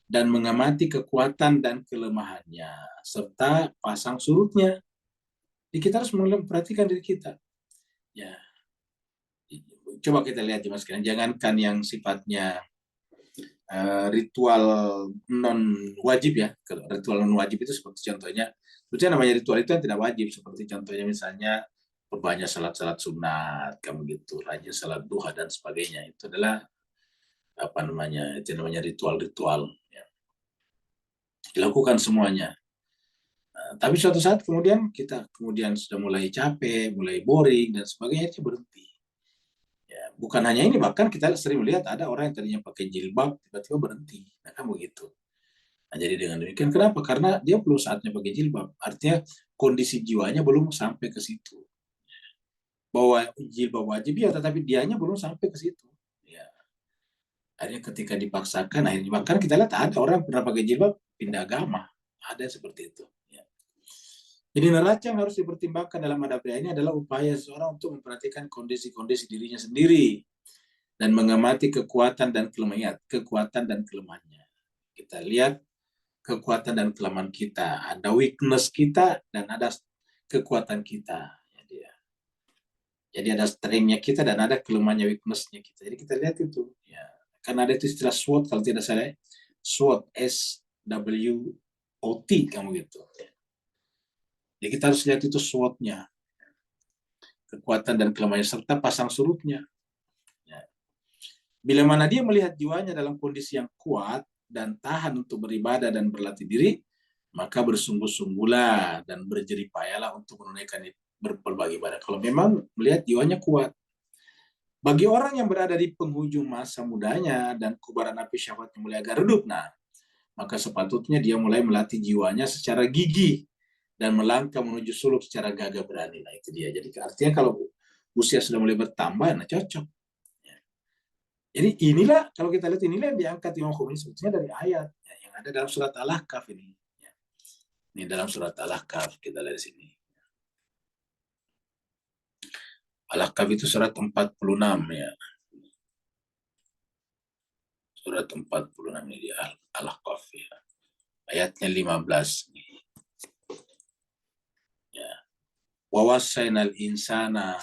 [SPEAKER 1] dan mengamati kekuatan dan kelemahannya serta pasang surutnya. Jadi kita harus memperhatikan diri kita. Ya, coba kita lihat mas sekalian, jangankan yang sifatnya ritual non wajib ya. Ritual non wajib itu seperti contohnya, sebetulnya namanya ritual itu yang tidak wajib, seperti contohnya misalnya perbanyak salat-salat sunat, kamu gitu, rajin salat duha dan sebagainya. Itu adalah apa namanya? Itu namanya ritual-ritual. Ya. Dilakukan semuanya. Tapi suatu saat kemudian kita sudah mulai capek, mulai boring dan sebagainya, itu berhenti. Ya, bukan hanya ini, bahkan kita sering melihat ada orang yang tadinya pakai jilbab tiba-tiba berhenti. Nah, kan begitu. Nah, jadi dengan demikian kenapa? Karena dia belum saatnya pakai jilbab. Artinya kondisi jiwanya belum sampai ke situ. Bahwa jilbab wajib ya, tetapi dianya belum sampai ke situ. Ya. Akhirnya ketika dipaksakan, akhirnya bahkan kita lihat ada orang pernah pakai jilbab pindah agama. Ada seperti itu. Ya. Jadi neraca yang harus dipertimbangkan dalam adab ini adalah upaya seseorang untuk memperhatikan kondisi-kondisi dirinya sendiri dan mengamati kekuatan dan kelemahannya. Kita lihat kekuatan dan kelemahan kita, ada weakness kita dan ada kekuatan kita. Jadi ada strength-nya kita dan ada kelemahannya, weakness-nya kita. Jadi kita lihat itu. Ya. Karena ada itu istilah SWOT, kalau tidak salah. SWOT, SWOT, kamu gitu. Jadi kita harus lihat itu SWOT-nya. Kekuatan dan kelemahannya, serta pasang surutnya. Ya. Bila mana dia melihat jiwanya dalam kondisi yang kuat dan tahan untuk beribadah dan berlatih diri, maka bersungguh-sungguhlah dan berjeripayalah untuk menunaikan berbagai ibadah. Kalau memang melihat jiwanya kuat. Bagi orang yang berada di penghujung masa mudanya dan kobaran api syahwatnya mulai agak redup, nah, maka sepatutnya dia mulai melatih jiwanya secara gigih dan melangkah menuju suluk secara gagah berani. Nah, itu dia. Jadi artinya kalau usia sudah mulai bertambah, nah cocok. Jadi inilah, kalau kita lihat inilah yang diangkat Imam Khomeini sebetulnya dari ayat yang ada dalam surat Al-Ahqaf ini. Ini dalam surat Al-Ahqaf, kita lihat di sini. Al-Ahqaf itu surat 46 ya. Surat 46 ini Al-Ahqaf ya. Ayatnya 15. Ya. Wawasainal insana,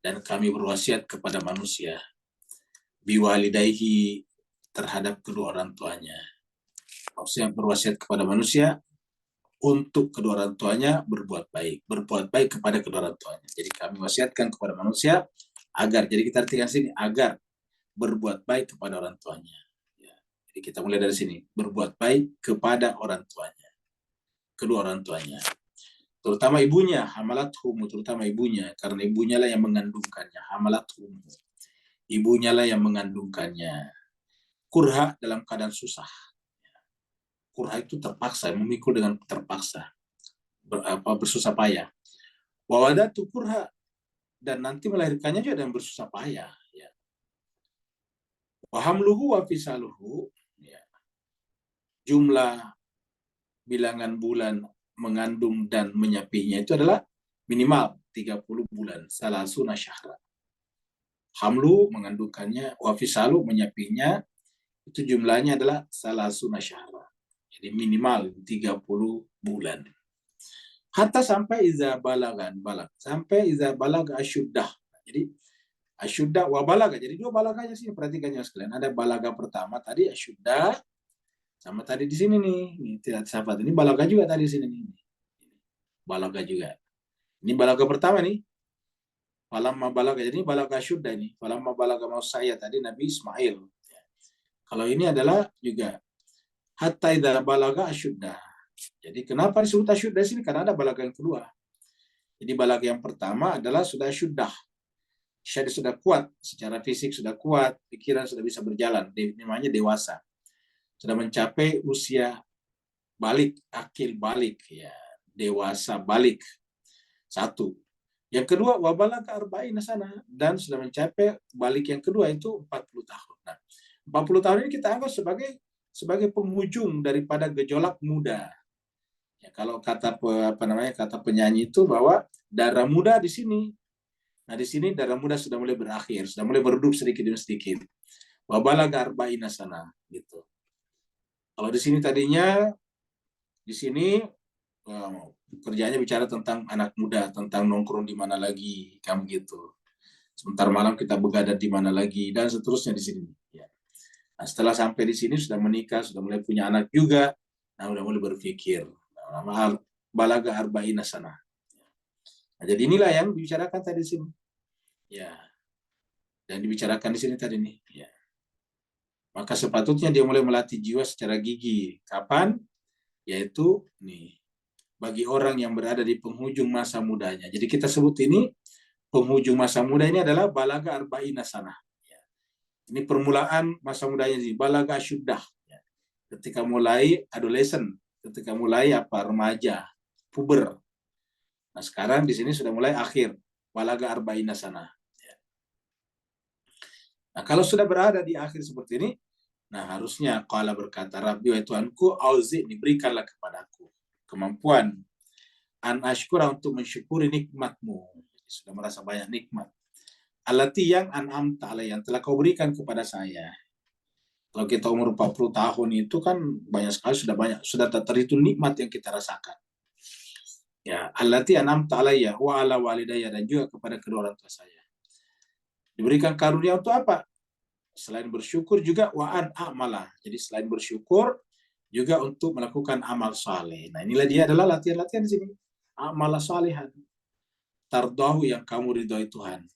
[SPEAKER 1] dan kami berwasiat kepada manusia biwalidaihi, terhadap kedua orang tuanya. Maksudnya berwasiat kepada manusia untuk kedua orang tuanya berbuat baik kepada kedua orang tuanya. Jadi kami wasiatkan kepada manusia agar, jadi kita artikan sini, agar berbuat baik kepada orang tuanya. Ya. Jadi kita mulai dari sini, berbuat baik kepada orang tuanya, kedua orang tuanya. Terutama ibunya, hamalathum, terutama ibunya, karena ibunya lah yang mengandungkannya, hamalathum. Ibunya lah yang mengandungkannya. Kurha, dalam keadaan susah. Kurha itu terpaksa, memikul dengan terpaksa. Bersusah payah. Wawadatu kurha, dan nanti melahirkannya juga dengan bersusah payah. Ya. Wa hamluhu wa fisaluhu, ya, jumlah bilangan bulan mengandung dan menyapinya itu adalah minimal 30 bulan, salasuna syahra. Hamlu mengandungkannya, wa fisalu menyapinya, itu jumlahnya adalah salasuna syahra. Jadi minimal 30 bulan. Hatta sampai iza balagan, sampai iza balaga asyuddah. Jadi asyuddah wa balaga. Jadi dua balaganya sih, perhatikan ya sekalian. Ada balaga pertama tadi asyuddah, sama tadi di sini nih, ini tidak sahabat. Ini balaga juga tadi di sini nih. Balaga juga. Ini balaga pertama nih. Falamma balaga. Jadi ini balaga asyuddah ini. Falamma balaga mau saya tadi Nabi Ismail. Kalau ini adalah juga hatta idza balaga asyuddah. Jadi kenapa disebut asyuddah di sini? Karena ada balaga yang kedua. Jadi balaga yang pertama adalah sudah asyuddah. Syahid sudah kuat, secara fisik sudah kuat, pikiran sudah bisa berjalan, namanya dewasa. Sudah mencapai usia balik, akil balik, ya, dewasa balik. Satu. Yang kedua, wabalaga arba'ina sana, dan sudah mencapai balik yang kedua itu 40 tahun. Nah, 40 tahun ini kita anggap sebagai penghujung daripada gejolak muda. Ya, kalau kata kata penyanyi itu bahwa darah muda di sini. Nah, di sini darah muda sudah mulai berakhir, sudah mulai meredup sedikit demi sedikit. Wabalaga arba'ina sana, gitu. Kalau di sini tadinya, di sini kerjanya bicara tentang anak muda, tentang nongkrong di mana lagi, kamu gitu. Sebentar malam kita begadang di mana lagi, dan seterusnya di sini. Ya. Nah, setelah sampai di sini sudah menikah, sudah mulai punya anak juga, nah sudah mulai berpikir. Nah, balaga arba'ina sana. Nah, jadi inilah yang dibicarakan tadi di sini. Ya. Dan dibicarakan di sini tadi nih. Ya. Maka sepatutnya dia mulai melatih jiwa secara gigih. Kapan? Yaitu nih, bagi orang yang berada di penghujung masa mudanya. Jadi kita sebut ini penghujung masa muda ini adalah balaga arba'ina sana. Ya. Ini permulaan masa mudanya sih, balaga syuddah. Ya. Ketika mulai adolescent, ketika mulai remaja, puber. Nah, sekarang di sini sudah mulai akhir, balaga arba'ina sana. Ya. Nah, kalau sudah berada di akhir seperti ini, nah harusnya qala berkata, Rabbi wa Tuhanku, auzi, diberikanlah kepadaku kemampuan an ashkura, untuk mensyukuri nikmatmu. Sudah merasa banyak nikmat. Allati yang an'amta alaihi, yang telah kau berikan kepada saya. Kalau kita umur 40 tahun itu kan banyak sekali, sudah tak terhitung nikmat yang kita rasakan. Ya, allati an'amta alaihi wa ala walidayya, dan juga kepada kedua orang tua saya. Diberikan karunia untuk apa? Selain bersyukur juga wa'an a'malah. Jadi selain bersyukur juga untuk melakukan amal saleh. Nah, inilah dia adalah latihan-latihan di sini. Amal salihan. Tardahu, yang kamu ridhoi Tuhan.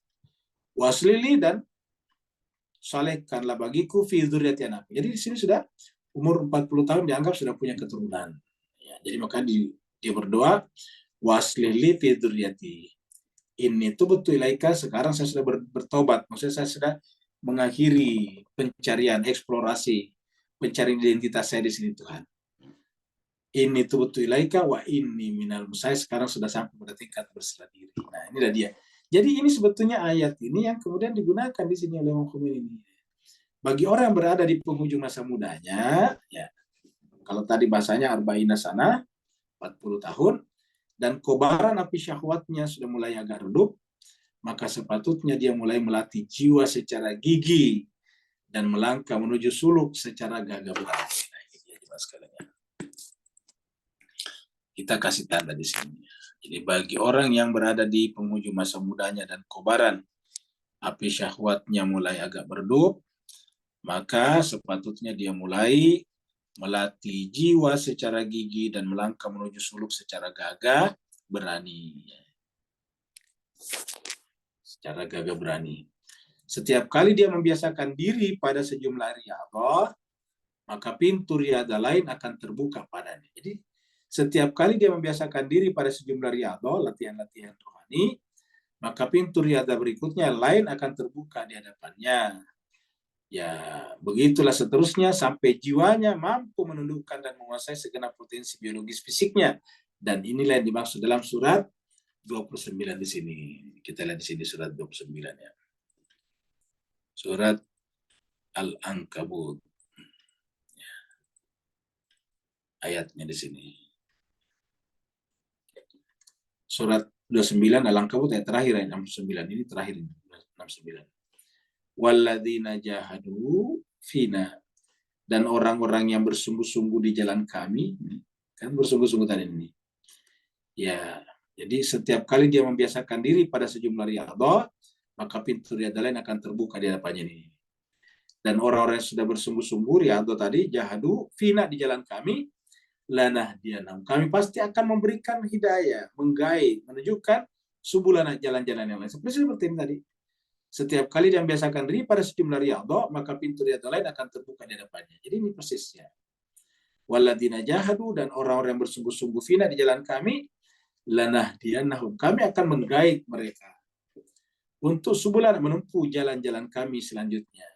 [SPEAKER 1] Waslili, dan salehkanlah bagiku fi dzurriyyati anak. Jadi di sini sudah umur 40 tahun dianggap sudah punya keturunan. Ya, jadi maka dia berdoa, waslili fi dzurriyyati. Ini tuh betul ilaika, sekarang saya sudah bertobat. Maksudnya saya sudah mengakhiri pencarian, eksplorasi, pencarian identitas saya di sini Tuhan. Ini tuh betul ilaika wa ini minal musai, sekarang sudah sampai pada tingkat berserah diri. Nah, inilah dia. Jadi ini sebetulnya ayat ini yang kemudian digunakan di sini oleh Muhammad ini. Bagi orang yang berada di penghujung masa mudanya, ya, kalau tadi bahasanya arba'ina sana, 40 tahun, dan kobaran api syahwatnya sudah mulai agak redup, maka sepatutnya dia mulai melatih jiwa secara gigih dan melangkah menuju suluk secara gagah berani. Nah, ini dia jelas sekalian. Kita kasih tanda di sini. Jadi bagi orang yang berada di penghujung masa mudanya dan kobaran api syahwatnya mulai agak meredup, maka sepatutnya dia mulai melatih jiwa secara gigih dan melangkah menuju suluk secara gagah berani. Secara gagah berani. Setiap kali dia membiasakan diri pada sejumlah riyadhah, maka pintu riyadhah lain akan terbuka padanya. Jadi setiap kali dia membiasakan diri pada sejumlah riyadhah, latihan-latihan rohani, maka pintu riyadhah berikutnya lain akan terbuka di hadapannya. Ya, begitulah seterusnya sampai jiwanya mampu menundukkan dan menguasai segenap potensi biologis fisiknya. Dan inilah yang dimaksud dalam surat 29 di sini. Kita lihat di sini surat 29 ya. Surat Al-Ankabut. Ayatnya di sini. Surat 29 Al-Ankabut ayat terakhir, ayat 69. Ini terakhir, 69. Walladzina jahadu fina, dan orang-orang yang bersungguh-sungguh di jalan kami, kan bersungguh-sungguh tadi ini. Ya, jadi setiap kali dia membiasakan diri pada sejumlah riyadhah, maka pintu riyadhah lain akan terbuka di hadapannya ini. Dan orang-orang yang sudah bersungguh-sungguh riyadhah tadi, jahadu fina, di jalan kami, lanah dianam, kami pasti akan memberikan hidayah, menggait, menunjukkan subulana, jalan-jalan yang lain. Seperti ini tadi. Setiap kali dia membiasakan diri pada sejumlah riyadhah, maka pintu riyadhah lain akan terbuka di hadapannya. Jadi ini persisnya. Walladzina jahadu, dan orang-orang yang bersungguh-sungguh fina di jalan kami, lanah dianahum, kami akan menggait mereka untuk subulana, menempuh jalan-jalan kami selanjutnya.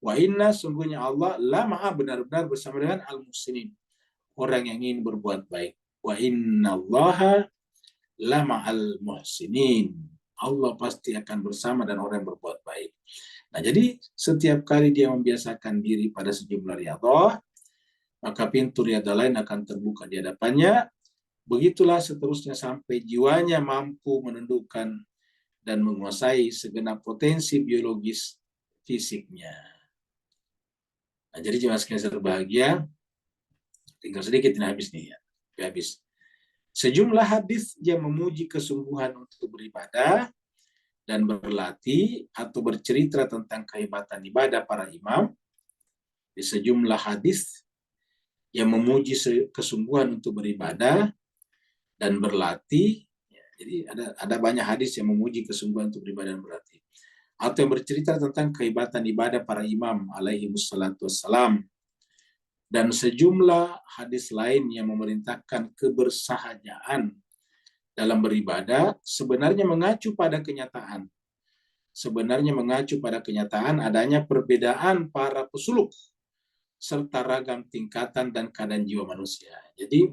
[SPEAKER 1] Wa inna, sungguhnya Allah, la ma'a, benar-benar bersama dengan al-muhsinin, orang yang ingin berbuat baik. Wa innallaha la ma'al muhsinin, Allah pasti akan bersama dan orang yang berbuat baik. Nah, jadi setiap kali dia membiasakan diri pada sejumlah riyadhah, maka pintu riyadhah lain akan terbuka di hadapannya. Begitulah seterusnya sampai jiwanya mampu menundukkan dan menguasai segenap potensi biologis fisiknya. Nah, jadi jemaah sekalian berbahagia, tinggal sedikit ini habis nih ya. Habis. Sejumlah hadis yang memuji kesungguhan untuk beribadah dan berlatih atau bercerita tentang kehebatan ibadah para imam. Di sejumlah hadis yang memuji kesungguhan untuk beribadah dan berlatih. Jadi ada banyak hadis yang memuji kesungguhan untuk beribadah dan berlatih. Atau yang bercerita tentang kehebatan ibadah para imam alaihi wassalatu wassalam. Dan sejumlah hadis lain yang memerintahkan kebersahajaan dalam beribadah sebenarnya mengacu pada kenyataan. Sebenarnya mengacu pada kenyataan adanya perbedaan para pesuluk serta ragam tingkatan dan keadaan jiwa manusia. Jadi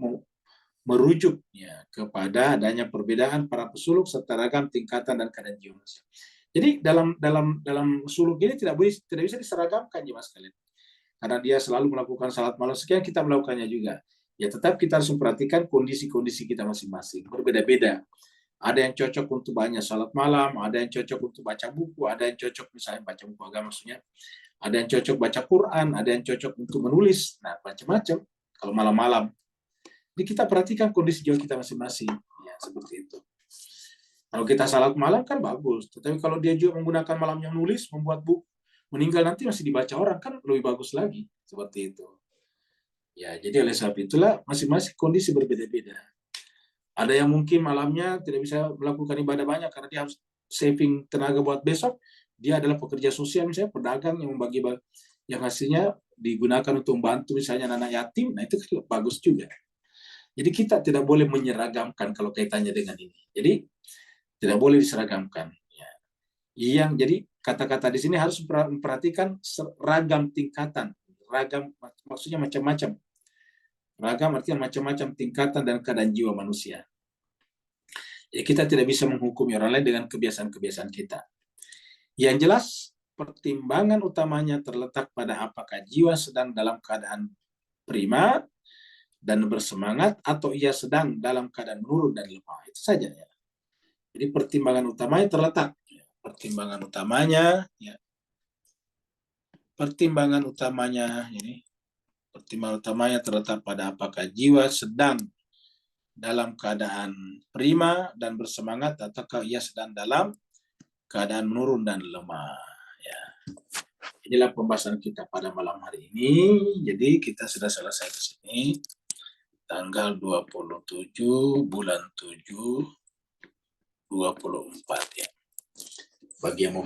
[SPEAKER 1] merujuknya kepada adanya perbedaan para pesuluk serta ragam tingkatan dan keadaan jiwa manusia. Jadi dalam suluk ini tidak bisa diseragamkan, jemaah sekalian. Karena dia selalu melakukan salat malam sekian, kita melakukannya juga. Ya tetap kita harus memperhatikan kondisi-kondisi kita masing-masing. Berbeda-beda. Ada yang cocok untuk banyak salat malam, ada yang cocok untuk baca buku, ada yang cocok misalnya baca buku agama maksudnya. Ada yang cocok baca Quran, ada yang cocok untuk menulis. Nah, macam-macam kalau malam-malam. Jadi kita perhatikan kondisi jiwa kita masing-masing. Ya, seperti itu. Kalau kita salat malam kan bagus. Tetapi kalau dia juga menggunakan malamnya nulis, membuat buku, meninggal nanti masih dibaca orang, kan lebih bagus lagi. Seperti itu. Ya, jadi oleh sebab itulah masing-masing kondisi berbeda-beda. Ada yang mungkin malamnya tidak bisa melakukan ibadah banyak karena dia harus saving tenaga buat besok. Dia adalah pekerja sosial misalnya, pedagang yang membagi yang hasilnya digunakan untuk membantu misalnya anak yatim. Nah, itu kan bagus juga. Jadi kita tidak boleh menyeragamkan kalau kaitannya dengan ini. Jadi tidak boleh diseragamkan. Ya. Jadi kata-kata di sini harus memperhatikan ragam tingkatan. Ragam maksudnya macam-macam. Ragam artinya macam-macam tingkatan dan keadaan jiwa manusia. Jadi kita tidak bisa menghukumi orang lain dengan kebiasaan-kebiasaan kita. Yang jelas, pertimbangan utamanya terletak pada apakah jiwa sedang dalam keadaan prima dan bersemangat atau ia sedang dalam keadaan menurun dan lemah. Itu saja ya. Jadi pertimbangan utamanya terletak. Pertimbangan utamanya ya. Pertimbangan utamanya terletak pada apakah jiwa sedang dalam keadaan prima dan bersemangat ataukah ia sedang dalam keadaan menurun dan lemah. Ya. Inilah pembahasan kita pada malam hari ini. Jadi kita sudah selesai di sini. Tanggal 27 bulan 7 24 ya. Bagi yang mau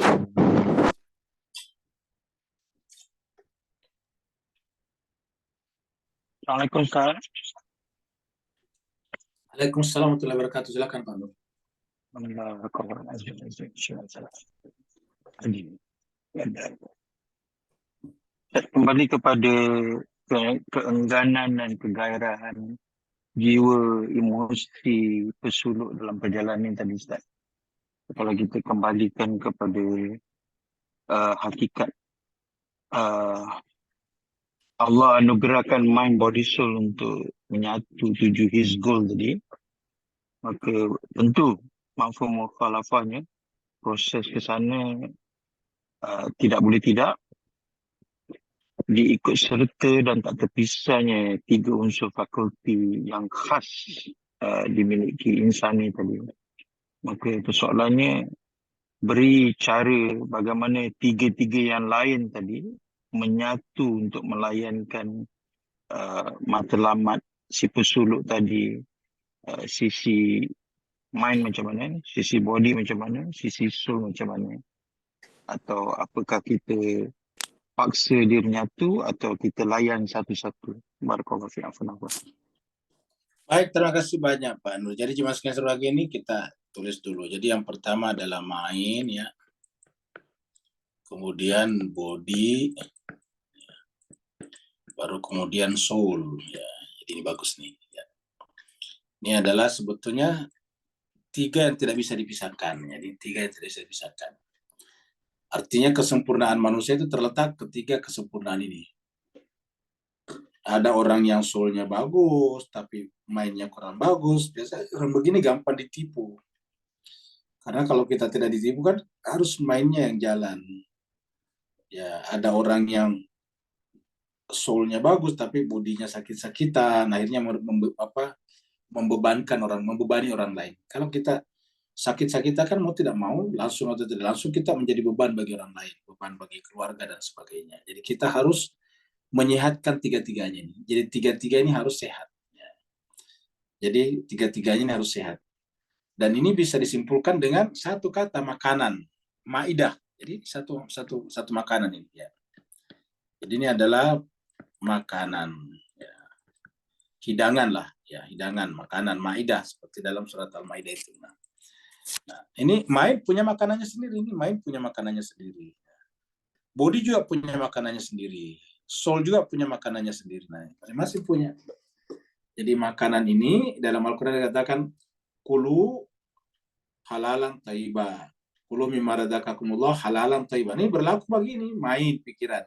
[SPEAKER 2] Assalamualaikum Ustaz.
[SPEAKER 1] Waalaikumsalam warahmatullahi wabarakatuh. Silakan Pak Nur.
[SPEAKER 2] Kembali kepada keengganan dan kegairahan jiwa, emosi pesuluk dalam perjalanan tadi Ustaz. Kalau kita kembalikan kepada hakikat Allah anugerahkan mind body soul untuk menyatu tuju his goal tadi, maka tentu mafhum mukhalafahnya, proses ke sana tidak boleh tidak diikut serta dan tak terpisahnya tiga unsur fakulti yang khas dimiliki insan ni tadi. Maka persoalannya beri cara bagaimana tiga-tiga yang lain tadi menyatu untuk melayankan matlamat si pesuluk tadi, sisi mind macam mana, sisi body macam mana, sisi soul macam mana, atau apakah kita paksa dia menyatu atau kita layan satu-satu. Barakallahu fiik.
[SPEAKER 1] Baik, terima kasih banyak Pak Nur. Jadi cuma sekian lagi ini kita tulis dulu. Jadi yang pertama adalah main ya. Kemudian body, baru kemudian soul ya. Jadi ini bagus nih ya. Ini adalah sebetulnya tiga yang tidak bisa dipisahkan. Jadi tiga yang tidak bisa dipisahkan. Artinya kesempurnaan manusia itu terletak ketiga kesempurnaan ini. Ada orang yang soulnya bagus, tapi mainnya kurang bagus. Biasanya orang begini gampang ditipu. Karena kalau kita tidak ditipu kan harus mainnya yang jalan. Ya, ada orang yang soulnya bagus, tapi bodinya sakit-sakitan. Akhirnya membebankan orang, membebani orang lain. Kalau kita sakit-sakitan kan mau tidak mau, langsung atau tidak langsung kita menjadi beban bagi orang lain, beban bagi keluarga dan sebagainya. Jadi kita harus menyehatkan tiga-tiganya ini. Jadi tiga-tiga ini harus sehat. Jadi tiga-tiganya ini harus sehat. Dan ini bisa disimpulkan dengan satu kata, makanan, maidah. Jadi satu makanan ini. Ya. Jadi ini adalah makanan, ya. Hidangan lah, ya hidangan, makanan, maidah seperti dalam surat Al-Maidah itu. Nah, ini main punya makanannya sendiri. Ini main punya makanannya sendiri. Body juga punya makanannya sendiri. Soul juga punya makanannya sendiri. Nah, masing-masing punya. Jadi makanan ini dalam Al-Quran dikatakan kulu halalan thayyibah. Kulu mimma razaqakumullah halalan thayyibah. Ini berlaku bagi ini, main pikiran.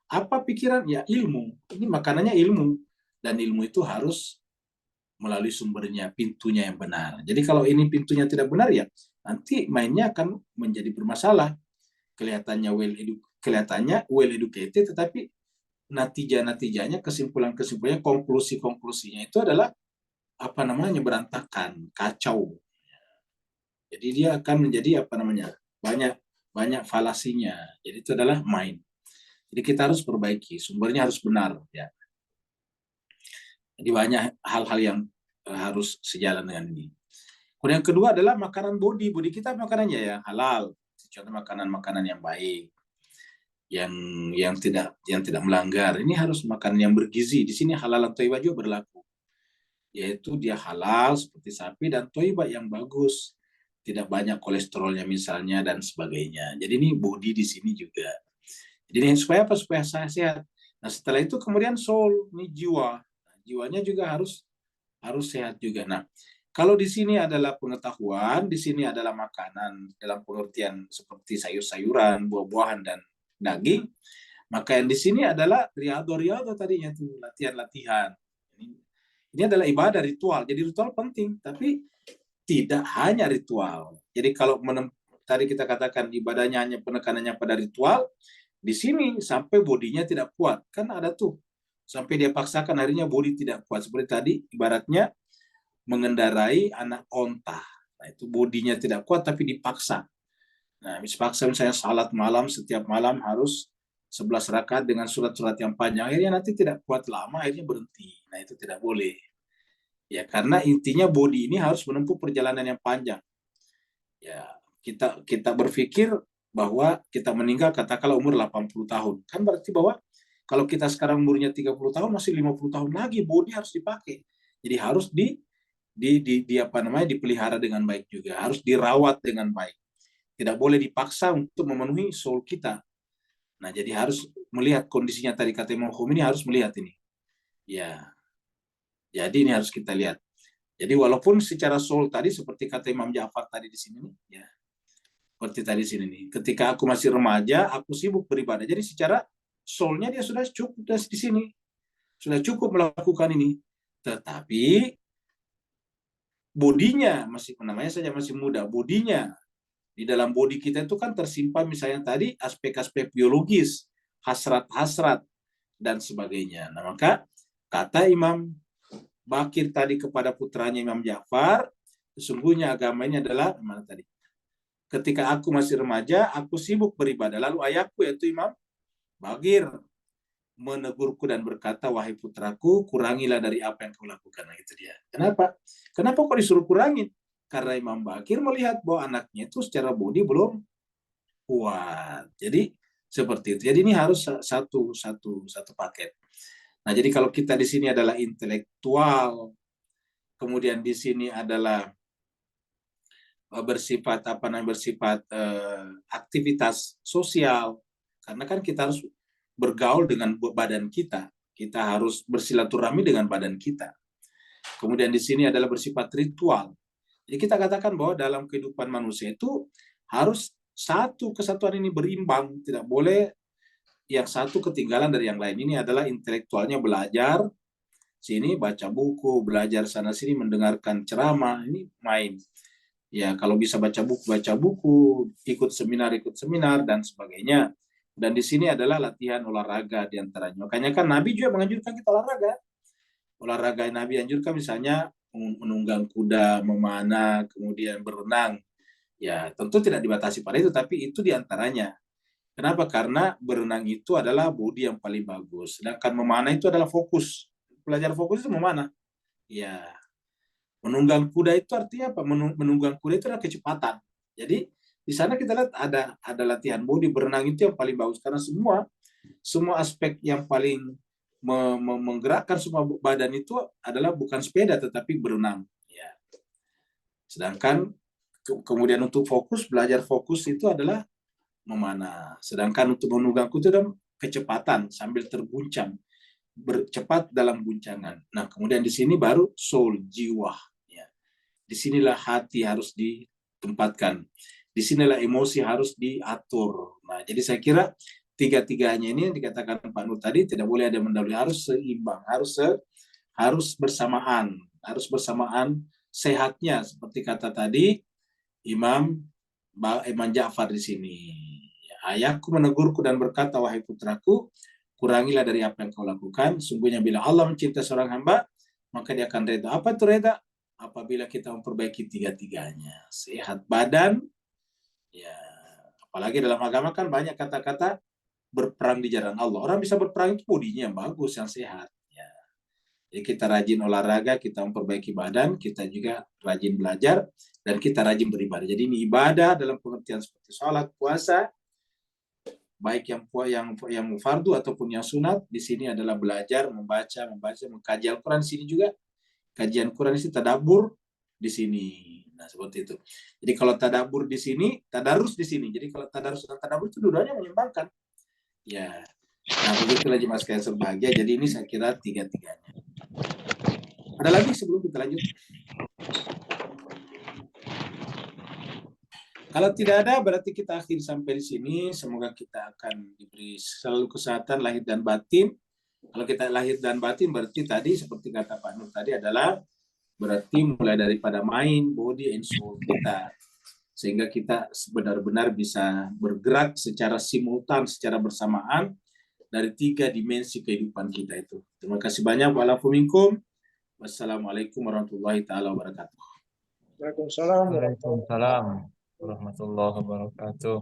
[SPEAKER 1] Apa pikiran? Ya ilmu. Ini makanannya ilmu. Dan ilmu itu harus melalui sumbernya, pintunya yang benar. Jadi kalau ini pintunya tidak benar ya, nanti mainnya akan menjadi bermasalah. Kelihatannya well educated, tetapi natijahnya, kesimpulannya, konklusinya itu adalah berantakan, kacau. Jadi dia akan menjadi banyak falasinya. Jadi itu adalah main. Jadi kita harus perbaiki, sumbernya harus benar ya. Jadi banyak hal-hal yang harus sejalan dengan ini. Kemudian yang kedua adalah makanan body kita makanannya ya halal. Contoh makanan-makanan yang baik, yang tidak melanggar. Ini harus makanan yang bergizi. Di sini halal dan thayyibah juga berlaku. Yaitu dia halal seperti sapi dan thayyibah yang bagus. Tidak banyak kolesterolnya misalnya dan sebagainya. Jadi ini body di sini juga. Jadi ini supaya apa? Supaya sehat. Nah setelah itu kemudian soul, ini jiwa. Nah, jiwanya juga harus sehat juga. Nah kalau di sini adalah pengetahuan, di sini adalah makanan dalam pengertian seperti sayur-sayuran, buah-buahan dan daging, maka yang di sini adalah riyadhah tadinya itu latihan-latihan. Ini adalah ibadah ritual. Jadi ritual penting, tapi tidak hanya ritual. Jadi kalau tadi kita katakan ibadahnya hanya penekanannya pada ritual, di sini sampai bodinya tidak kuat. Kan ada tuh sampai dia paksakan akhirnya bodi tidak kuat. Seperti tadi ibaratnya mengendarai anak onta. Nah, itu bodinya tidak kuat tapi dipaksa. Nah, dipaksa misalnya salat malam, setiap malam harus 11 rakaat dengan surat-surat yang panjang. Akhirnya nanti tidak kuat lama, akhirnya berhenti. Nah, itu tidak boleh. Ya, karena intinya bodi ini harus menempuh perjalanan yang panjang. Ya, kita berpikir bahwa kita meninggal katakanlah umur 80 tahun. Kan berarti bahwa kalau kita sekarang umurnya 30 tahun, masih 50 tahun lagi, bodi harus dipakai. Jadi harus dipelihara dengan baik juga, harus dirawat dengan baik. Tidak boleh dipaksa untuk memenuhi soul kita. Nah, jadi harus melihat kondisinya tadi kata Imam Khomeini harus melihat ini. Ya. Jadi ini harus kita lihat. Jadi walaupun secara soul tadi seperti kata Imam Ja'far tadi di sini nih, ya. Seperti tadi di sini nih. Ketika aku masih remaja, aku sibuk beribadah. Jadi secara soulnya dia sudah cukup di sini, sudah cukup melakukan ini. Tetapi bodinya masih, namanya saja masih muda, bodinya di dalam bodi kita itu kan tersimpan misalnya tadi aspek-aspek biologis, hasrat-hasrat dan sebagainya. Nah, maka kata Imam Bakir tadi kepada putranya Imam Ja'far, sesungguhnya agama ini adalah mana tadi? Ketika aku masih remaja, aku sibuk beribadah. Lalu ayahku yaitu Imam Bakir menegurku dan berkata, wahai putraku, kurangilah dari apa yang kau lakukan. Nah, itu dia. Kenapa? Kenapa kok disuruh kurangin? Karena Imam Bakir melihat bahwa anaknya itu secara bodi belum kuat. Jadi seperti itu. Jadi ini harus satu paket. Nah, jadi kalau kita di sini adalah intelektual, kemudian di sini adalah bersifat aktivitas sosial, karena kan kita harus bergaul dengan badan kita harus bersilaturahmi dengan badan kita. Kemudian di sini adalah bersifat ritual. Jadi kita katakan bahwa dalam kehidupan manusia itu harus satu kesatuan ini berimbang, tidak boleh yang satu ketinggalan dari yang lain. Ini adalah intelektualnya belajar, sini baca buku, belajar sana sini, mendengarkan ceramah, ini main. Ya, kalau bisa baca buku, ikut seminar, dan sebagainya. Dan di sini adalah latihan olahraga diantaranya. Makanya kan Nabi juga menganjurkan kita olahraga. Olahraga yang Nabi anjurkan misalnya menunggang kuda, memanah, kemudian berenang. Ya, tentu tidak dibatasi pada itu, tapi itu diantaranya. Kenapa? Karena berenang itu adalah bodi yang paling bagus. Sedangkan memanah itu adalah fokus. Belajar fokus itu memanah. Ya, menunggang kuda itu artinya apa? Menunggang kuda itu adalah kecepatan. Jadi di sana kita lihat ada latihan bodi. Berenang itu yang paling bagus karena semua aspek yang paling menggerakkan semua badan itu adalah bukan sepeda tetapi berenang. Ya. Sedangkan kemudian untuk belajar fokus itu adalah memanah. Sedangkan untuk menunggang kuda itu adalah kecepatan sambil terguncang, bercepat dalam guncangan. Nah, kemudian di sini baru soul, jiwa. Ya. Disinilah hati harus ditempatkan. Disinilah emosi harus diatur. Nah, jadi saya kira tiga-tiganya ini yang dikatakan Pak Nur tadi tidak boleh ada mendahului, harus seimbang, harus bersamaan sehatnya seperti kata tadi Imam Ja'far di sini. Ayahku menegurku dan berkata, wahai putraku, kurangilah dari apa yang kau lakukan. Sungguhnya bila Allah mencintai seorang hamba, maka dia akan reda. Apa itu reda? Apabila kita memperbaiki tiga-tiganya. Sehat badan, ya. Apalagi dalam agama kan banyak kata-kata berperang di jalan Allah. Orang bisa berperang itu bodinya yang bagus, yang sehat. Ya. Jadi kita rajin olahraga, kita memperbaiki badan, kita juga rajin belajar, dan kita rajin beribadah. Jadi ini ibadah dalam pengertian seperti sholat, puasa, baik yang fardu ataupun yang sunat. Di sini adalah belajar, membaca, mengkaji Al-Quran. Di sini juga kajian Quran ini tadabbur di sini. Nah, seperti itu. Jadi kalau tadabbur di sini, tadarus di sini. Jadi kalau tadarus dan tadabbur itu dua-duanya menyeimbangkan. Ya. Nah, begitulah jemaah sekalian berbahagia. Jadi ini saya kira tiga-tiganya. Ada lagi sebelum kita lanjut? Kalau tidak ada, berarti kita akhiri sampai di sini. Semoga kita akan diberi selalu kesehatan lahir dan batin. Kalau kita lahir dan batin, berarti tadi seperti kata Pak Nur tadi adalah berarti mulai daripada mind, body, and soul kita. Sehingga kita benar-benar bisa bergerak secara simultan, secara bersamaan dari tiga dimensi kehidupan kita itu. Terima kasih banyak. Wassalamualaikum warahmatullahi taala wabarakatuh.
[SPEAKER 3] Waalaikumsalam.
[SPEAKER 4] Waalaikumsalam warahmatullahi wabarakatuh.